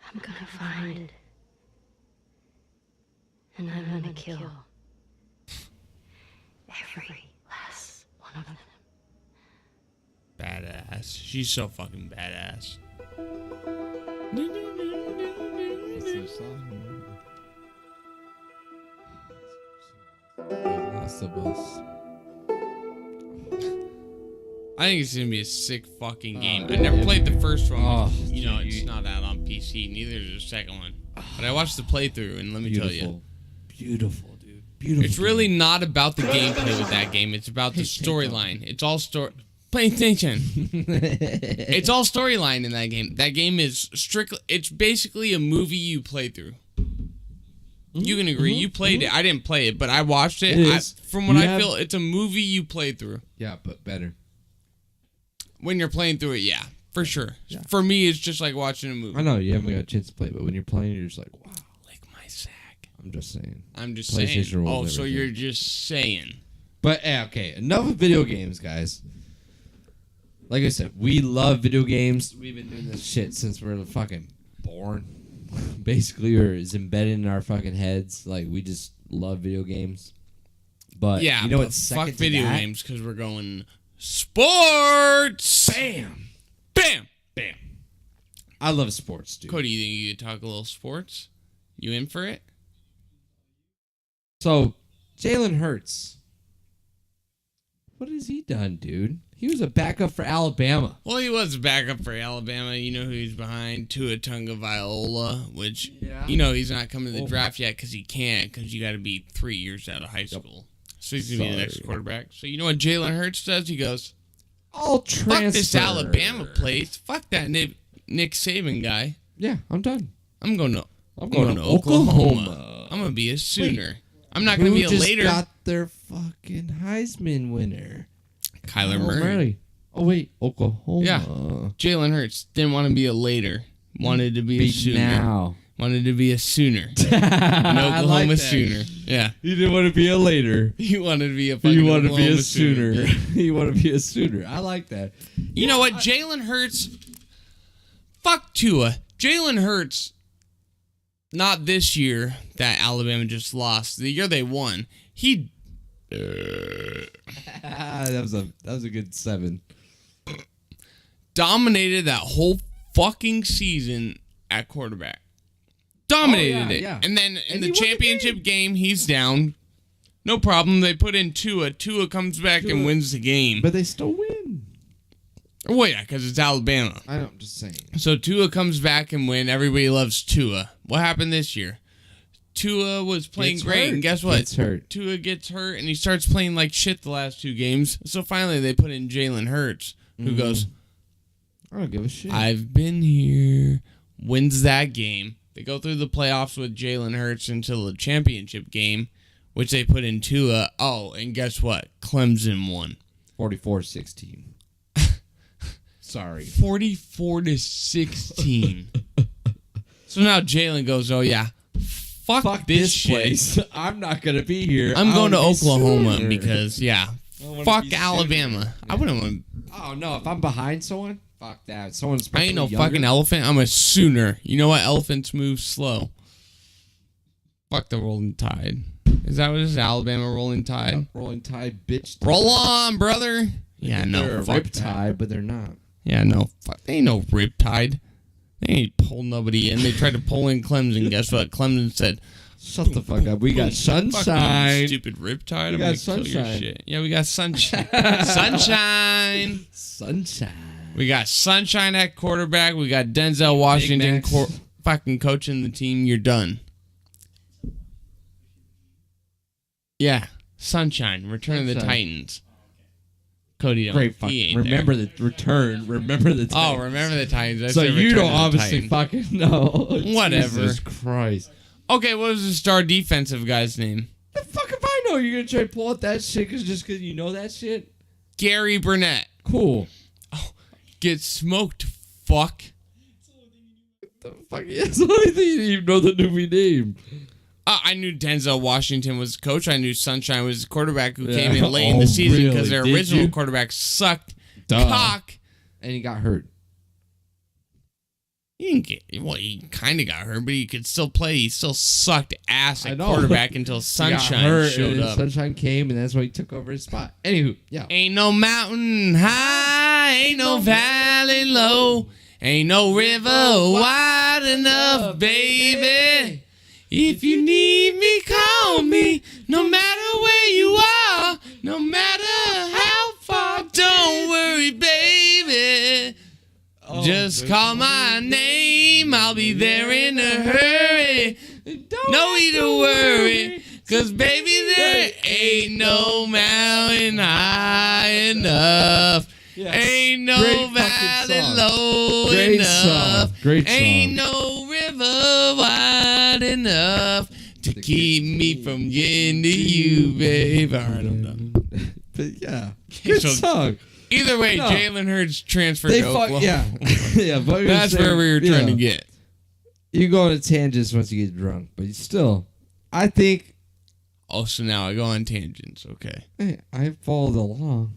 I'm gonna find. And I'm gonna kill every last one of them. Badass. She's so fucking badass. Last of Us. I think it's gonna be a sick fucking game. I never played the first one. Oh, You know, it's not out on PC. Neither is the second one. But I watched the playthrough, and let me tell you, Beautiful, dude. Beautiful. it's really not about the gameplay with that game. It's about the storyline. It's all PlayStation. It's all storyline in that game. That game is strictly. It's basically a movie you play through. You can agree. You played it. I didn't play it, but I watched it. It is. From what You I have- feel, it's a movie you play through. Yeah, but better. When you're playing through it, yeah, for sure. For me, it's just like watching a movie. I know you haven't got a chance to play, but when you're playing, you're just like, wow. Lick my sack. I'm just saying. I'm just PlayStation saying. Oh, rules so everything. you're just saying. But okay, enough of video games, guys. Like I said, we love video games. We've been doing this shit since we were fucking born. Basically, or it's embedded in our fucking heads. Like we just love video games. But Yeah, you know but what's fuck second to video that? games because we're going sports. Bam, Bam. bam. I love sports, dude. Cody, you think you could talk a little sports? You in for it? So, Jalen Hurts. What has he done, dude? He was a backup for Alabama. Well, he was a backup for Alabama. You know who he's behind? Tua Tagovailoa, which, you know, he's not coming to the draft yet because he can't, because you got to be 3 years out of high school. So he's going to be the next quarterback. So you know what Jalen Hurts does? He goes, I'll transfer. fuck this Alabama place. Fuck that Nick Saban guy. Yeah, I'm done. I'm going to Oklahoma. Oklahoma. I'm going to be a Sooner. I'm not going to be a Who just later. got their fucking Heisman winner? Kyler Murray. Oh, wait. Oklahoma. Yeah. Jalen Hurts didn't want to be a later. Wanted to be a Sooner. Now. Wanted to be a Sooner. An Oklahoma like that. Sooner. Yeah. He didn't want to be a later. He wanted to be a fucking He wanted to be Oklahoma a Sooner. Yeah. He wanted to be a Sooner. I like that. You know what? Jalen Hurts. Fuck Tua. Jalen Hurts. Not this year that Alabama just lost. The year they won. He. that was a good 7. Dominated that whole fucking season at quarterback. Dominated it. yeah. And then in And the he won the championship game, he's down. No problem. They put in Tua. Tua comes back and wins the game. But they still win. Oh, yeah, because it's Alabama. I'm just saying. So Tua comes back and win. Everybody loves Tua. What happened this year? Tua was playing Gets great, hurt. and guess what? Gets hurt. Tua gets hurt, and he starts playing like shit the last 2 games. So finally, they put in Jalen Hurts, who goes, I don't give a shit. I've been here. Wins that game. They go through the playoffs with Jalen Hurts until the championship game, which they put in Tua. Oh, and guess what? Clemson won. 44-16. Sorry. 44-16. So now Jalen goes, oh yeah, fuck this shit. place. I'm not going to be here. I'm going to I wanna be Oklahoma Sooner. because, yeah, wanna fuck be Alabama. Sooner. I wouldn't want. Oh, no. If I'm behind someone, fuck that. Someone's I ain't no younger. fucking elephant. I'm a Sooner. You know what? Elephants move slow. Fuck the rolling tide. Is that what it is? Alabama rolling tide? Rolling Tide, bitch. Roll on, brother. Yeah, They're no, a fuck that. Riptide, but they're not. Yeah, no, fuck. They ain't no riptide. They ain't pulled nobody in. They tried to pull in Clemson. Guess what? Clemson said, Shut the fuck up. We got sunshine. Stupid riptide. We I'm got gonna kill your sunshine. shit. Yeah, we got sunshine. Sunshine. Sunshine. We got sunshine at quarterback. We got Denzel Washington fucking coaching the team. You're done. Yeah, sunshine. Return of the Titans. Cody, don't. Great fucking. Remember the return. Remember the Titans. Oh, remember the Titans. I So said you Return don't of the obviously Titans. fucking know. Whatever. Jesus Christ. Okay, what was the star defensive guy's name? The fuck if I know you're gonna try to pull out that shit just because you know that shit? Gary Burnett. Cool. Oh, get smoked, fuck. The fuck is the only thing you didn't even know the newbie name? I knew Denzel Washington was the coach. I knew Sunshine was the quarterback who came in late in the season because their original quarterback sucked cock. And he got hurt. He didn't get, well, he kind of got hurt, but he could still play. He still sucked ass at quarterback until Sunshine showed up. Sunshine came, and that's why he took over his spot. Anywho, yeah. Ain't no mountain high, ain't no valley low, ain't no river wide enough, baby. If you need me, call me, no matter where you are, no matter how far. Don't worry, baby. Just call my name, I'll be there in a hurry. No need to worry, cause baby there ain't no mountain high enough. Yes. Ain't no valley low enough. Great song. Ain't no river wide enough to keep me from getting to you, babe. All right, I'm done. But yeah, good song. Either way, Jalen Hurts transferred to Oklahoma. Yeah, but that's where we were trying to get. You go on tangents once you get drunk, but still, I think. Oh, so now I go on tangents. Okay. Hey, I followed along.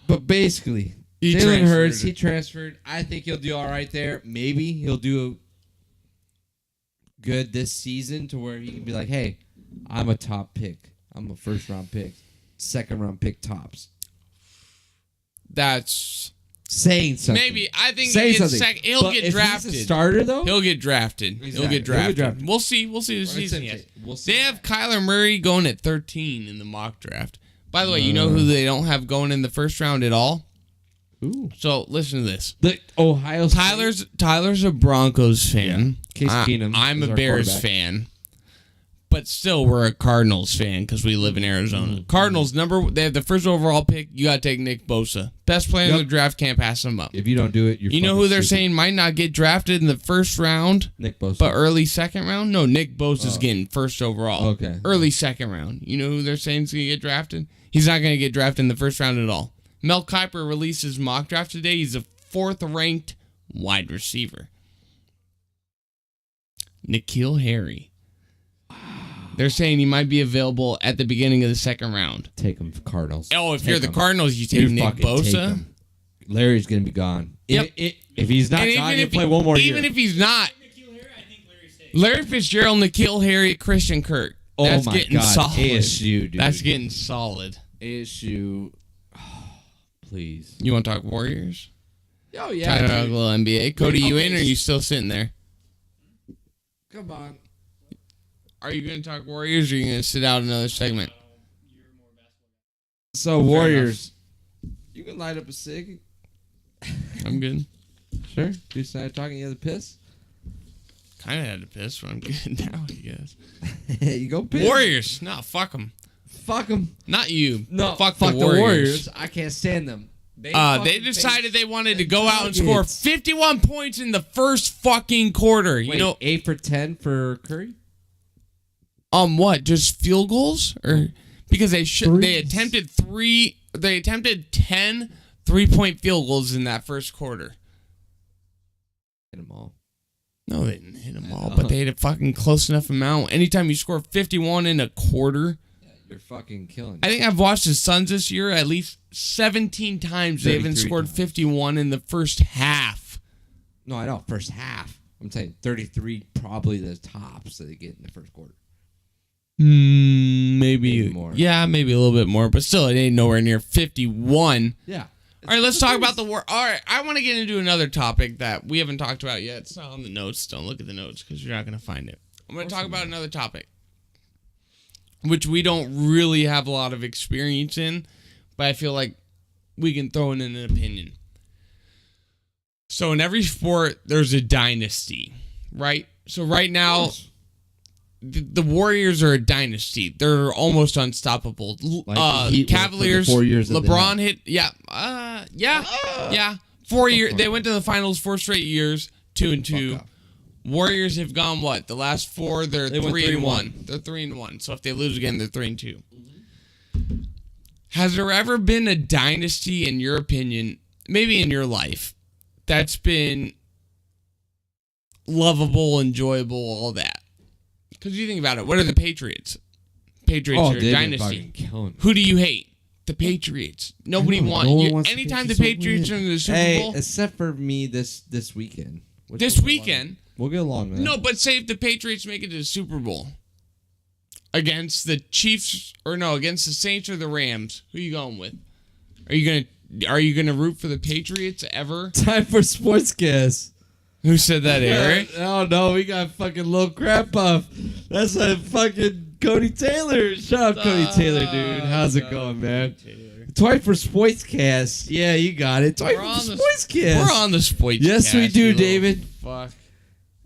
But basically, Jalen Hurts, he transferred. I think he'll do all right there. Maybe he'll do good this season to where he can be like, hey, I'm a top pick. I'm a first-round pick. Second-round pick tops. That's saying something. Maybe. I think he'll get drafted. He's a starter, though? He'll get drafted. He'll get drafted. We'll see. We'll see the season. They have Kyler Murray going at 13 in the mock draft. By the way, you know who they don't have going in the first round at all? Ooh. So listen to this. The Ohio State. Tyler's a Broncos fan. Case Keenum I'm a Bears fan. But still, we're a Cardinals fan because we live in Arizona. Mm-hmm. Cardinals, they have the first overall pick. You got to take Nick Bosa. Best player in the draft, can't pass him up. If you don't do it, you know who they're saying might not get drafted in the first round? Nick Bosa. But early second round? No, Nick Bosa's getting first overall. Okay. Early second round. You know who they're saying is going to get drafted? He's not going to get drafted in the first round at all. Mel Kiper released his mock draft today. He's a 4th-ranked wide receiver. N'Keal Harry. They're saying he might be available at the beginning of the second round. Take him for Cardinals. Oh, if you're the Cardinals, you take Nick Bosa. Larry's going to be gone. Yep. If he's not gone, he'll play one more year. Even if he's not. Larry Fitzgerald, N'Keal Harry, Christian Kirk. That's getting solid. ASU, dude. That's getting solid. ASU. Oh, please. You want to talk Warriors? Oh, yeah. Talk a little NBA. Cody, you in or are you still sitting there? Come on. Are you going to talk Warriors or are you going to sit out another segment? So, Warriors. You can light up a cig. I'm good. Sure. Do side talking. You have to piss? Kind of had to piss, but I'm good now, I guess. You go piss. Warriors. No, fuck them. Fuck them. Not you. No, fuck the Warriors. I can't stand them. They decided they wanted to go out and score 51 points in the first fucking quarter. Wait, you know, 8 for 10 for Curry? What? Just field goals, or because they attempted 10 3-point field goals in that first quarter. Hit them all. No, they didn't hit them all, but they had a fucking close enough amount. Anytime you score 51 in a quarter, you're fucking killing. I think I've watched the Suns this year at least 17 times. They haven't scored 51 in the first half. No, I know. First half. I'm saying 33 probably the tops that they get in the first quarter. Maybe more. Yeah, maybe a little bit more, but still, it ain't nowhere near 51. Yeah. All right, let's talk about the war. All right, I want to get into another topic that we haven't talked about yet. It's not on the notes. Don't look at the notes because you're not going to find it. I'm going to talk about another topic, which we don't really have a lot of experience in, but I feel like we can throw in an opinion. So in every sport, there's a dynasty, right? So right now, the Warriors are a dynasty. They're almost unstoppable. Cavaliers, 4 years LeBron hit, 4 years. They went to the finals 4 straight years, 2-2. Warriors have gone what? The last 4, they're 3-1. They're 3-1. So if they lose again, they're 3-2. Has there ever been a dynasty, in your opinion, maybe in your life, that's been lovable, enjoyable, all that? Because you think about it, what are the Patriots? Patriots are a dynasty. Who do you hate? The Patriots. Nobody wants. Anytime the Patriots are in the Super Bowl, except for me this weekend. This weekend, we'll get along with that. No, but say if the Patriots make it to the Super Bowl against the Chiefs, or no, against the Saints or the Rams, who are you going with? Are you gonna root for the Patriots ever? Time for Sportscast. Who said that, Eric? Oh no, we got fucking Lil Crap Puff. That's a fucking Cody Taylor. Shut up, Cody Taylor, dude. How's it going, man? Twice for Sportscast. Yeah, you got it. Twice for Sportscast. We're on the Sportscast. Yes, we do, David. Fuck.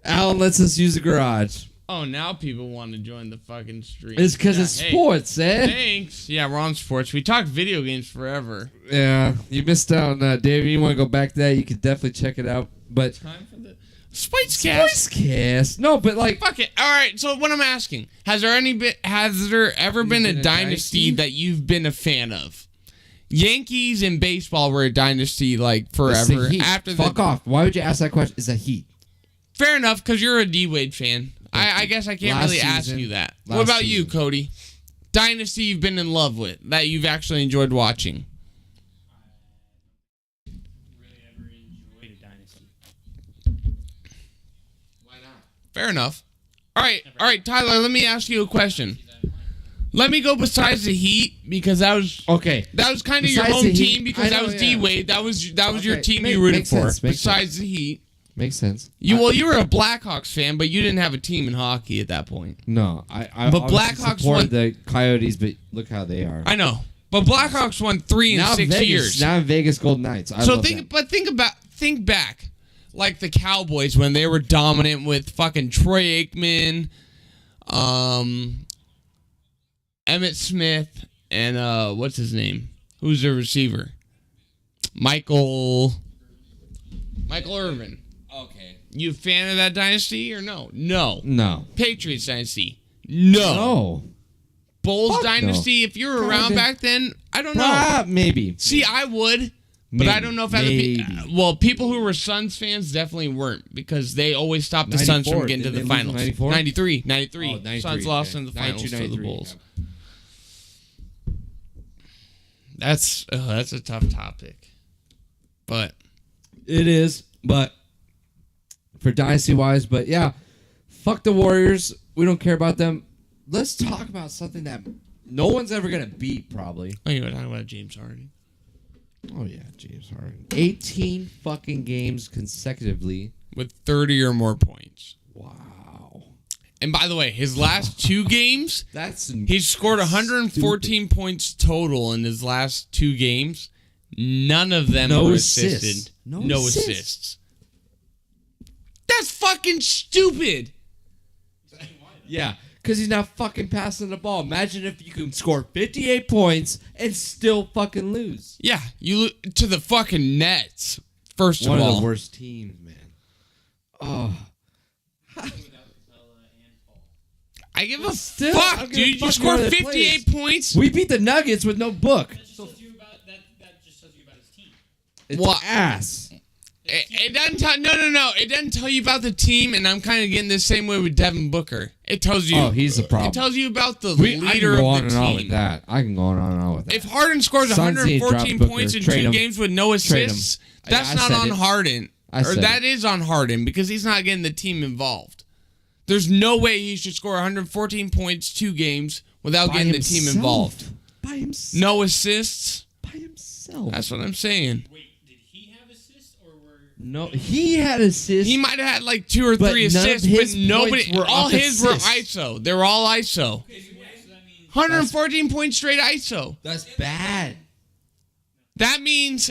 Alan lets us use the garage. Oh, now people want to join the fucking stream. It's because it's sports, eh? Thanks. Yeah, we're on sports. We talked video games forever. Yeah, you missed out on that, David. You want to go back to that? You could definitely check it out. But time for the Sportscast. No, but like, fuck it. All right. So what I'm asking: Has there ever been a dynasty that you've been a fan of? Yankees and baseball were a dynasty like forever. Fuck off. Why would you ask that question? Is that Heat? Fair enough, because you're a D-Wade fan. I guess I can't really ask you that. What about you, Cody? Dynasty you've been in love with, that you've actually enjoyed watching? I really ever enjoyed a dynasty. Why not? Fair enough. All right, Tyler, let me ask you a question. Let me go besides the Heat, because that was okay. That was kind of your home team, because that was D-Wade. That was your team you rooted for. Besides the Heat. Makes sense. You were a Blackhawks fan, but you didn't have a team in hockey at that point. No, I but Blackhawks won the Coyotes, but look how they are. I know, but Blackhawks won 3 in 6 years. Now Vegas Golden Knights. Think back, like the Cowboys when they were dominant with fucking Troy Aikman, Emmitt Smith, and what's his name? Who's the receiver? Michael Irvin. Okay. You a fan of that dynasty or no? No. Patriots dynasty? No. Bulls Fuck dynasty? no. If you were around back then, I don't know. Maybe. See, I would, but I don't know if people who were Suns fans definitely weren't, because they always stopped the Suns from getting to the finals. 93. 93. Suns lost in the finals to the Bulls. Yeah. That's a tough topic, but it is. But for dynasty wise, but yeah, fuck the Warriors. We don't care about them. Let's talk about something that no one's ever gonna beat, probably. Oh, you were talking about James Harden. Oh yeah, James Harden. 18 fucking games consecutively with 30 or more points. Wow. And by the way, his last 2 games, he's scored 114 points total in his last 2 games. None of them were assisted. No assists. That's fucking stupid. Yeah, because he's not fucking passing the ball. Imagine if you can score 58 points and still fucking lose. Yeah, you to the fucking Nets, first of all. One of the worst teams, man. Oh. I give a fuck, dude. You scored 58 points. We beat the Nuggets with no book. That just tells you about his team. It's ass. It doesn't tell. No. It doesn't tell you about the team, and I'm kind of getting the same way with Devin Booker. It tells you. Oh, he's the problem. It tells you about the leader of the team. I can go on and on with that. If Harden scores 114 points in 2 games with no assists, that's not on Harden. Or that is on Harden, because he's not getting the team involved. There's no way he should score 114 points 2 games without getting the team involved. By himself. No assists. By himself. himself. That's what I'm saying. No, he had assists. He might have had like 2 or 3 assists, but nobody. All his were ISO. They were all ISO. 114 points straight ISO. That's bad. That means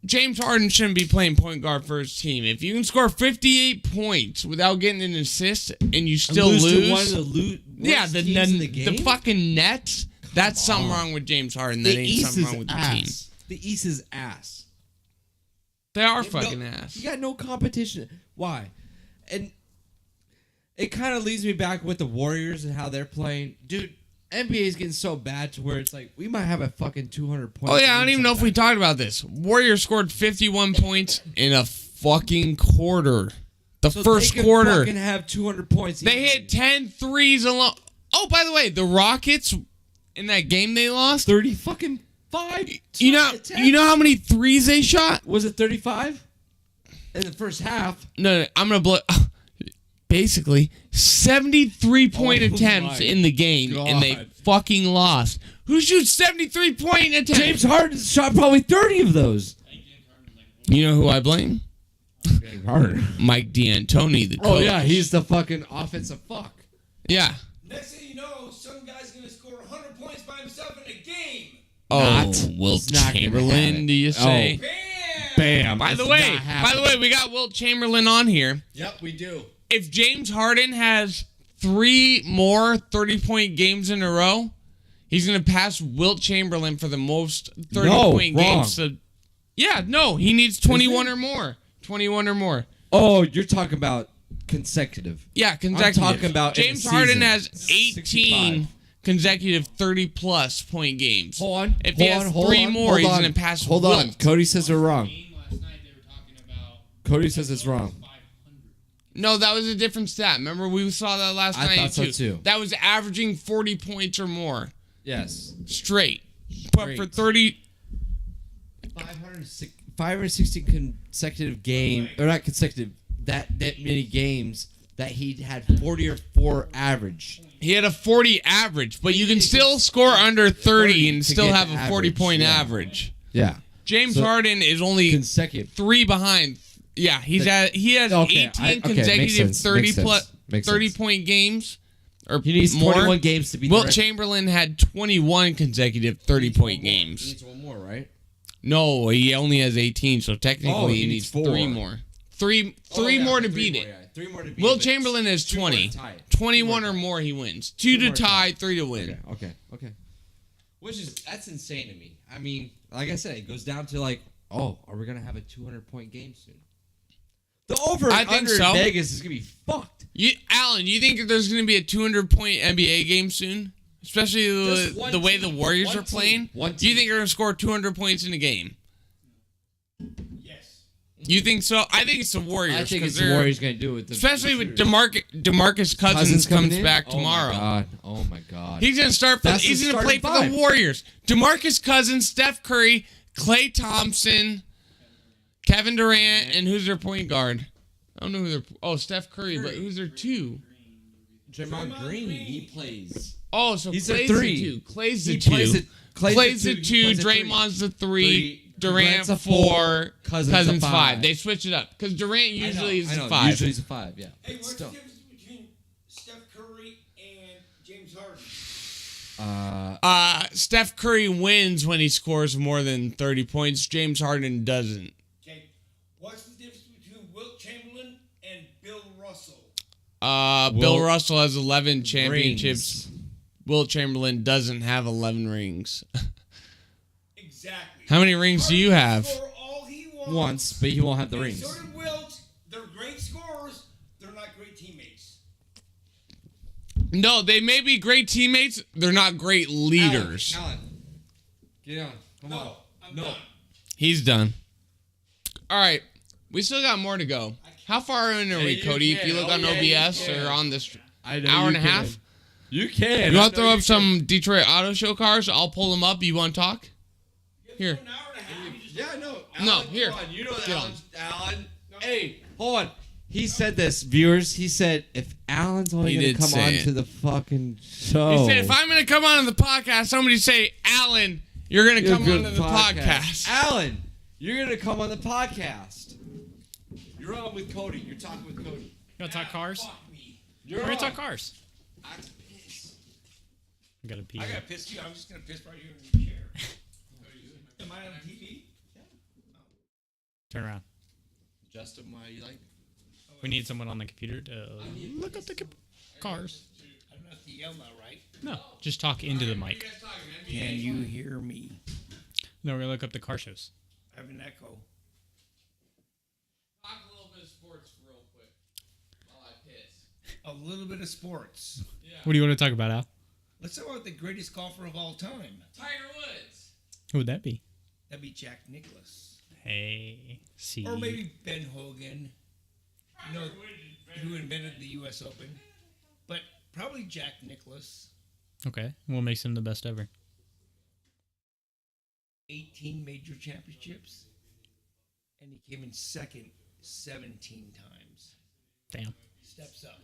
James Harden shouldn't be playing point guard for his team. If you can score 58 points without getting an assist and you still lose, to one of the worst teams in the game? The fucking Nets. That's something wrong with James Harden. That ain't something wrong with the team. The East is ass. They are fucking ass. You got no competition. Why? And it kind of leads me back with the Warriors and how they're playing. Dude, NBA is getting so bad to where it's like, we might have a fucking 200 point. Oh, yeah, I don't even know if we talked about this. Warriors scored 51 points in a fucking quarter. The first quarter. They fucking have 200 points. They hit 10 threes alone. Oh, by the way, the Rockets, in that game they lost, 30 fucking 5. You know how many threes they shot? Was it 35 in the first half? No, I'm gonna blow. Basically, 73-point attempts in the game, and they fucking lost. Who shoots 73-point attempts? James Harden shot probably 30 of those. You know who I blame? Harden. Mike D'Antoni, the coach. Oh yeah, he's the fucking offensive fuck. Yeah. Next thing you know, some guy's gonna score 100 points by himself in a game. Oh, Wilt Chamberlain, do you say? Oh. Bam. By the way, we got Wilt Chamberlain on here. Yep, we do. If James Harden has 3 more 30-point games in a row, he's going to pass Wilt Chamberlain for the most 30-point games. So, yeah, no, he needs 21 or more. 21 or more. Oh, you're talking about consecutive. Yeah, consecutive. I'm talking about James Harden has 18 65. consecutive 30-plus point games. Hold on. If he has 3 more, he's going to pass Hold Wilt. on. Cody says they're wrong. Cody says it's wrong. No, that was a different stat. Remember, we saw that last night, thought so too. That was averaging 40 points or more. Yes. Straight. But for 30... 560 consecutive game, or not consecutive, that many games that he had 40 or 4 average. He had a 40 average, but you can still score under 30 and still have a 40-point average. Yeah. James Harden is only consecutive 3 behind. Yeah, he has 18 consecutive 30-point games. Or he needs more. 21 games to be. Wilt Chamberlain had 21 consecutive 30-point games. He needs 1 more, right? No, he only has 18, so technically he needs 4. 3 more. Three more to beat it. 3 more to beat Wilt Chamberlain has 20. 21 or more he wins. 2 to tie, 3 to win. Okay. That's insane to me. I mean, like I said, it goes down to like, are we gonna have a 200-point game soon? The over and under in Vegas is gonna be fucked. Alan, you think there's gonna be a 200-point NBA game soon? Especially the way the Warriors are playing? Do you think they're gonna score 200 points in a game? Yes. You think so? I think it's the Warriors. I think it's the Warriors gonna do it. Especially with DeMarcus Cousins comes back tomorrow. Oh my god. He's gonna start. He's gonna play for the Warriors. DeMarcus Cousins, Steph Curry, Klay Thompson, Kevin Durant, and who's their point guard? I don't know who they're. Steph Curry, but who's their 2? Draymond Green. He plays. Oh, so he's Clay's a 3. The 2. Clay's the 2. Clay's the 2. Draymond's the 3. Durant 4. Cousins 5. They switch it up because Durant usually is the 5. Usually he's a 5. Yeah. Hey, what's the difference between Steph Curry and James Harden? Steph Curry wins when he scores more than 30 points. James Harden doesn't. Okay. What's the difference between Wilt Chamberlain and Bill Russell? Bill Russell has 11 championships. Rings. Wilt Chamberlain doesn't have 11 rings. Exactly. How many rings do you have? All he wants. Once, but he won't have the rings. So did Wilt. They're great scorers. They're not great teammates. No, they may be great teammates. They're not great leaders. Alan. Get on. Come on. I'm done. He's done. All right. We still got more to go. How far in are we, Cody? If you look on OBS or on this hour and a half? You can. You want to throw up some Detroit Auto Show cars? I'll pull them up. You want to talk? Here. Yeah, no. No, here. You know that, Alan. Hey, hold on. He said this, viewers. He said, if Alan's only going to come on to the fucking show. He said, if I'm going to come on the podcast, somebody say, Alan You're going to come on the podcast. Alan, you're going to come on the podcast. You're on with Cody. You're talking with Cody. You want to talk cars? You're We're going on. to talk cars. I have to piss. I got to pee. I got to piss too. I'm just going to piss right here in the chair. Am I on TV? Turn around. Just my like. We need someone on the computer to look up the cars. I don't have to yell now, right? No, just talk into the mic. Can you hear me? No, we're going to look up the car shows. I have an echo. Talk a little bit of sports real quick while I piss. A little bit of sports. Yeah. What do you want to talk about, Al? Let's talk about the greatest golfer of all time. Tiger Woods. Who would that be? That'd be Jack Nicklaus. Hey, see. Or maybe Ben Hogan. You know, who invented the U.S. Open. But probably Jack Nicklaus. Okay, what makes him the best ever? 18 major championships. And he came in second 17 times. Damn. Steps up.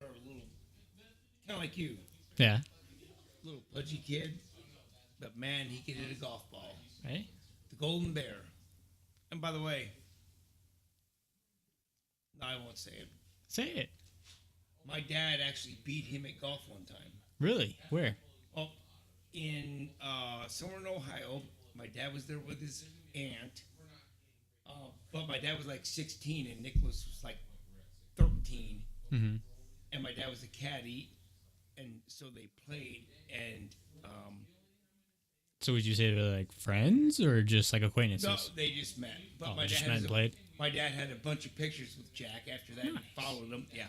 Or a little, kind of like you. Yeah. Little pudgy kid. But man, he can hit a golf ball. Hey. The Golden Bear. And by the way, no, I won't say it. Say it. My dad actually beat him at golf one time. Really? Where? Oh, in somewhere in Ohio. My dad was there with his aunt. But my dad was like 16 and Nicholas was like 13. Mm-hmm. And my dad was a caddy. And so they played. And So would you say they're like friends or just like acquaintances? no, they just met. But Oh, my just dad met has and played? My dad had a bunch of pictures with Jack after that and followed him. Yeah.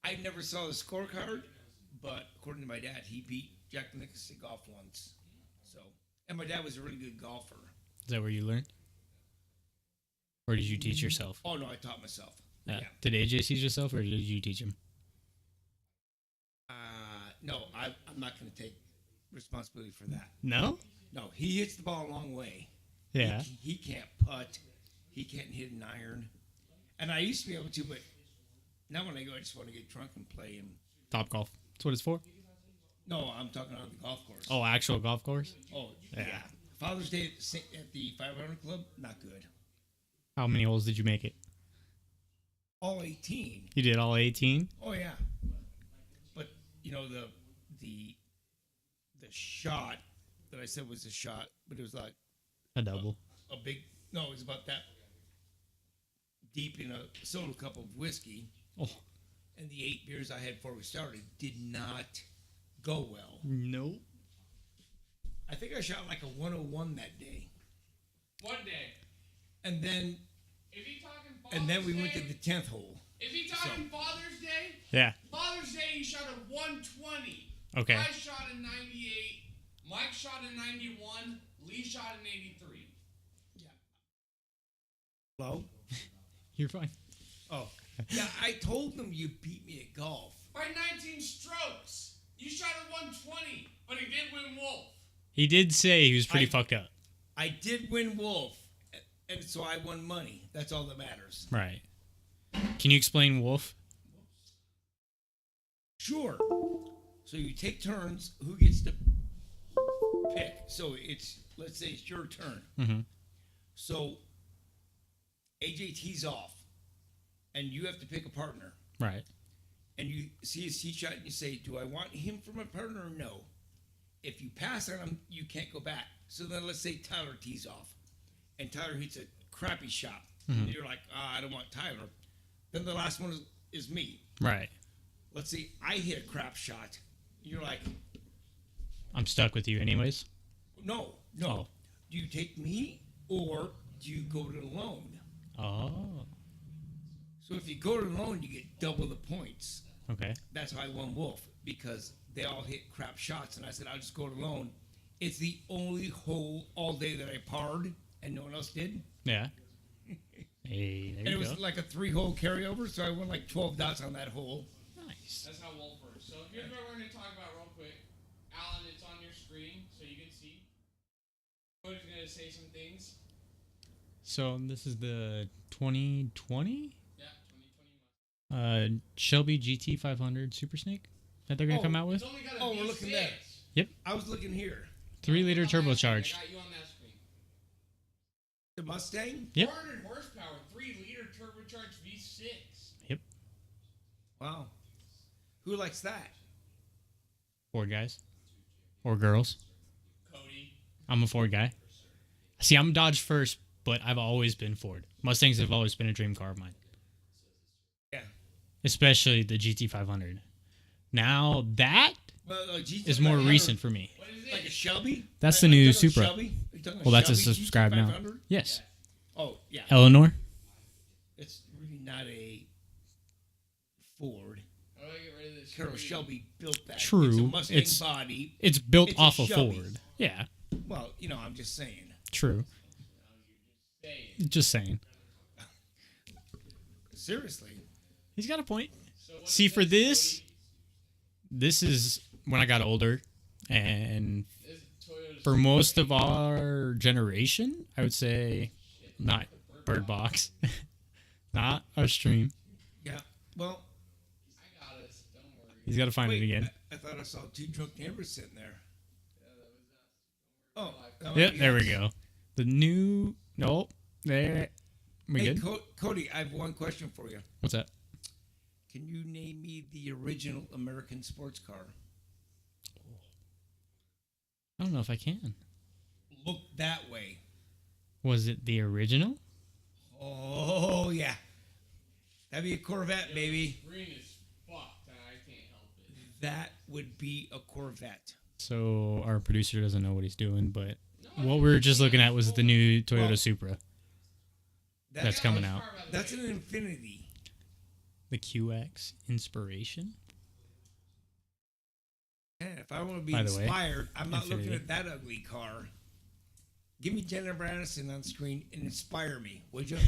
I never saw the scorecard, but according to my dad, he beat Jack Nicklaus at golf once. So, and my dad was a really good golfer. Is that where you learned? Or did you teach yourself? Oh no, I taught myself. Yeah. Yeah. Did AJ teach yourself or did you teach him? No, I'm not going to take responsibility for that. No? No, he hits the ball a long way. Yeah. He can't putt. He can't hit an iron. And I used to be able to, but now when I go, I just want to get drunk and play. And Top golf. That's what it's for? no, I'm talking on the golf course. Oh, actual golf course? Oh, yeah. Father's Day at the 500 Club, not good. How many holes did you make it? All 18. You did all 18? Oh yeah. But you know the shot that I said was a shot, but it was like A double. a big. No, it was about that deep in a soda cup of whiskey. Oh. And the 8 beers I had before we started did not go well. Nope. I think I shot like a 101 that day. One day. And then If he talking Father's and then we went to Day- the 10th hole. If he talking Father's Day, Yeah. Father's Day he shot a 120. Okay. I shot a 98. Mike shot a 91. Lee shot an 83. Hello? You're fine. Oh. Yeah, I told them you beat me at golf. By 19 strokes. You shot a 120, but he did win Wolf. He did say he was pretty fucked up. I did win Wolf, and so I won money. That's all that matters. Right. Can you explain Wolf? Sure. So you take turns. Who gets to pick? So let's say it's your turn. Mm-hmm. So AJ tees off, and you have to pick a partner. Right. And you see his tee shot, and you say, "Do I want him for my partner or no?" If you pass on him, you can't go back. So then let's say Tyler tees off, and Tyler hits a crappy shot. Mhm. And you're like, I don't want Tyler. Then the last one is me. Right. Let's say I hit a crap shot. You're like, I'm stuck with you anyways. no. Oh. Do you take me or do you go it alone? Oh. So if you go it alone, you get double the points. Okay. That's how I won Wolf, because they all hit crap shots, and I said I'll just go it alone. It's the only hole all day that I parred, and no one else did. Yeah. Hey, there And you it was go. like a 3-hole carryover, so I won like 12 dots on that hole. Nice. That's how Wolf works. So here's what we're going to talk about real quick. Alan, it's on your screen so you can see. Cody's going to say some things. So this is the 2020 Yeah, 2020. Shelby GT 500 Super Snake. that they're gonna come out with. Oh, we're looking there. Yep. I was looking here. 3-liter turbocharged. I got you on that screen. The Mustang? Yep. 400 horsepower, 3-liter turbocharged V6. Yep. Wow. Who likes that? Ford guys. Or girls. Cody. I'm a Ford guy. See, I'm Dodge first, but I've always been Ford. Mustangs have always been a dream car of mine. Yeah. Especially the GT500. Now that is more recent for me. Like a Shelby? That's the new Supra. Well, Well, that's a subscribe now. Yes. Oh, yeah. Eleanor? It's really not a Ford. How do I get rid of this? Carroll Shelby built that. True. It's a Mustang body. It's built It's a off of Shelby. Ford. Yeah. Well, I'm just saying. True. Just saying. Seriously. He's got a point. See, for this is when I got older, and for most of our generation, I would say not Bird Box, not our stream. Yeah. Well, He's got to find it again. I thought I saw two drunk neighbors sitting there. Oh. Yeah, there we go. The new... Nope. There. We Hey, good? Cody, I have one question for you. What's that? Can you name me the original American sports car? I don't know if I can. Look that way. Was it the original? Oh, yeah. That'd be a Corvette, baby. Green is fucked, and I can't help it. That would be a Corvette. So our producer doesn't know what he's doing, but what we were just looking at was the new Toyota Supra that's coming out. That's an Infinity. The QX Inspiration. Man, if I want to be By the way, inspired, I'm not Infinity. looking at that ugly car. Give me Jennifer Aniston on screen and inspire me, would you?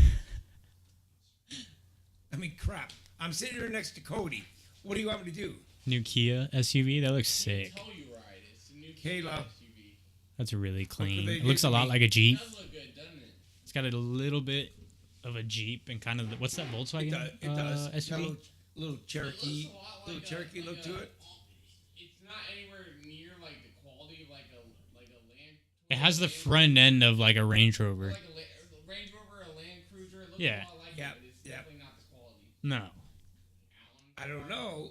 I mean, crap. I'm sitting here next to Cody. What do you want me to do? New Kia SUV. That looks sick. It's a new Kayla. SUV. That's really clean. they It looks do a to lot me? like a Jeep. It does look good, doesn't it? It's got a little bit of a Jeep and kind of what's that Volkswagen It does. It's got a SUV? little Cherokee, It looks a lot little like Cherokee look to it. It's not anywhere near like the quality of like a Land. It has the front end of like a Range Rover. Like a Range Rover, a Land Cruiser. It looks Yeah. a lot like Yeah, it, but it's yeah. definitely not the quality. No. I don't know.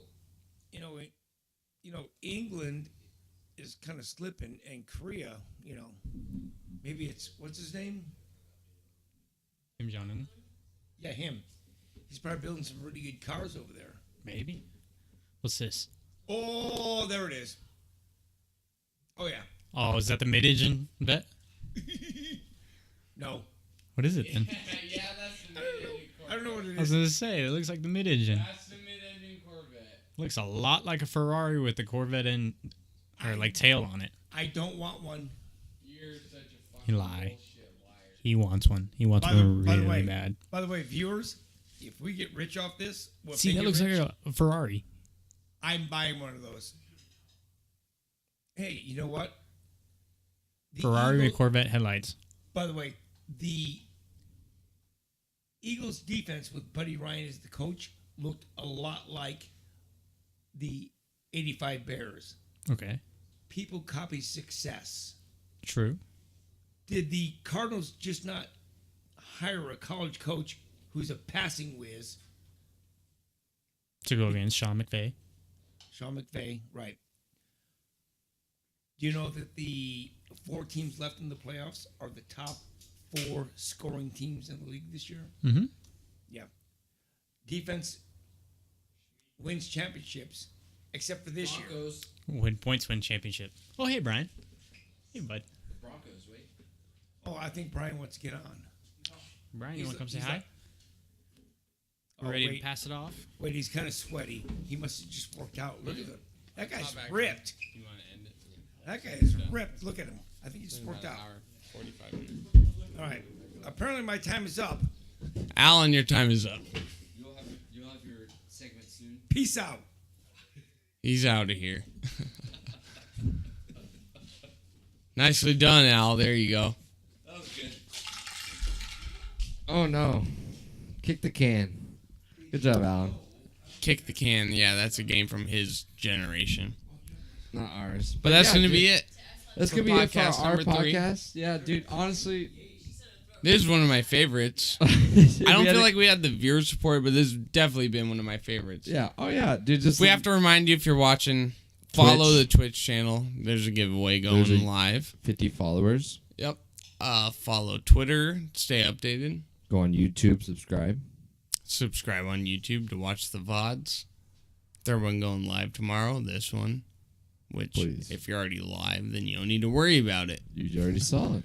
England is kind of slipping, and Korea, maybe it's what's his name? Kim Jong-un? Yeah, him. He's probably building some really good cars over there. Maybe. What's this? Oh, there it is. Oh yeah. Oh, is that the mid-engine vet? No. What is it then? Yeah, that's the mid-engine Corvette. I don't know what it I was is. going to say, it looks like the mid-engine. That's the mid-engine Corvette. Looks a lot like a Ferrari with the Corvette or like tail on it. I don't want one. You're such a You fucking lie. bullshit liar. He wants one. He wants By the one really way, bad. By the way, viewers, if we get rich off this, See, that looks like a Ferrari. I'm buying one of those. Hey, you know what? The Ferrari with Eagles- Corvette headlights. By the way, the Eagles defense with Buddy Ryan as the coach looked a lot like the 85 Bears. Okay. People copy success. True. Did the Cardinals just not hire a college coach who's a passing whiz? To go against Sean McVay. Sean McVay, right. Do you know that the 4 teams left in the playoffs are the top 4 scoring teams in the league this year? Mm-hmm. Yeah. Defense wins championships, except for this year. Broncos. Win points, win championship. Oh, hey, Brian. Hey, bud. Broncos, wait. Oh, I think Brian wants to get on. Brian, you He's- want to come say he's hi? like- We're Oh, ready wait. to pass it off? Wait, he's kind of sweaty. He must have just worked out. Look at him. That guy's Stop acting. ripped. You want to end it? That guy is ripped. Look at him. I think he just worked out. 45 minutes. All right. Apparently my time is up. Alan, your time is up. You'll have your segment soon. Peace out. He's out of here. Nicely done, Al. There you go. That was good. Oh no. Kick the can. Good job, Alan. Kick the Can. Yeah, that's a game from his generation. Not ours. But that's going to be it. That's going to be it for our podcast. Yeah, dude, honestly. This is one of my favorites. I don't feel like we had the viewer support, but this has definitely been one of my favorites. Yeah. Oh, yeah, dude. We have to remind you, if you're watching, follow the Twitch channel. There's a giveaway going live. 50 followers. Yep. Follow Twitter. Stay updated. Go on YouTube. Subscribe. Subscribe on YouTube to watch the VODs. Third one going live tomorrow. This one. Which, if you're already live, then you don't need to worry about it. You already saw it.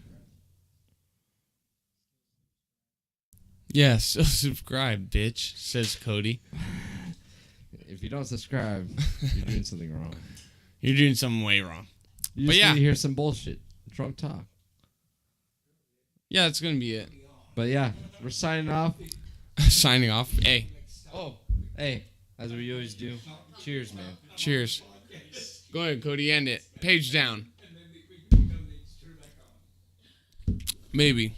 Yeah, so subscribe, bitch, says Cody. If you don't subscribe, you're doing something wrong. You're doing something way wrong. You just need to hear some bullshit. Drunk talk. Yeah, that's going to be it. But yeah, we're signing off. Signing off. Hey. Oh, hey, as we always do. Cheers, man. Cheers. Go ahead, Cody, end it. Page down. Maybe.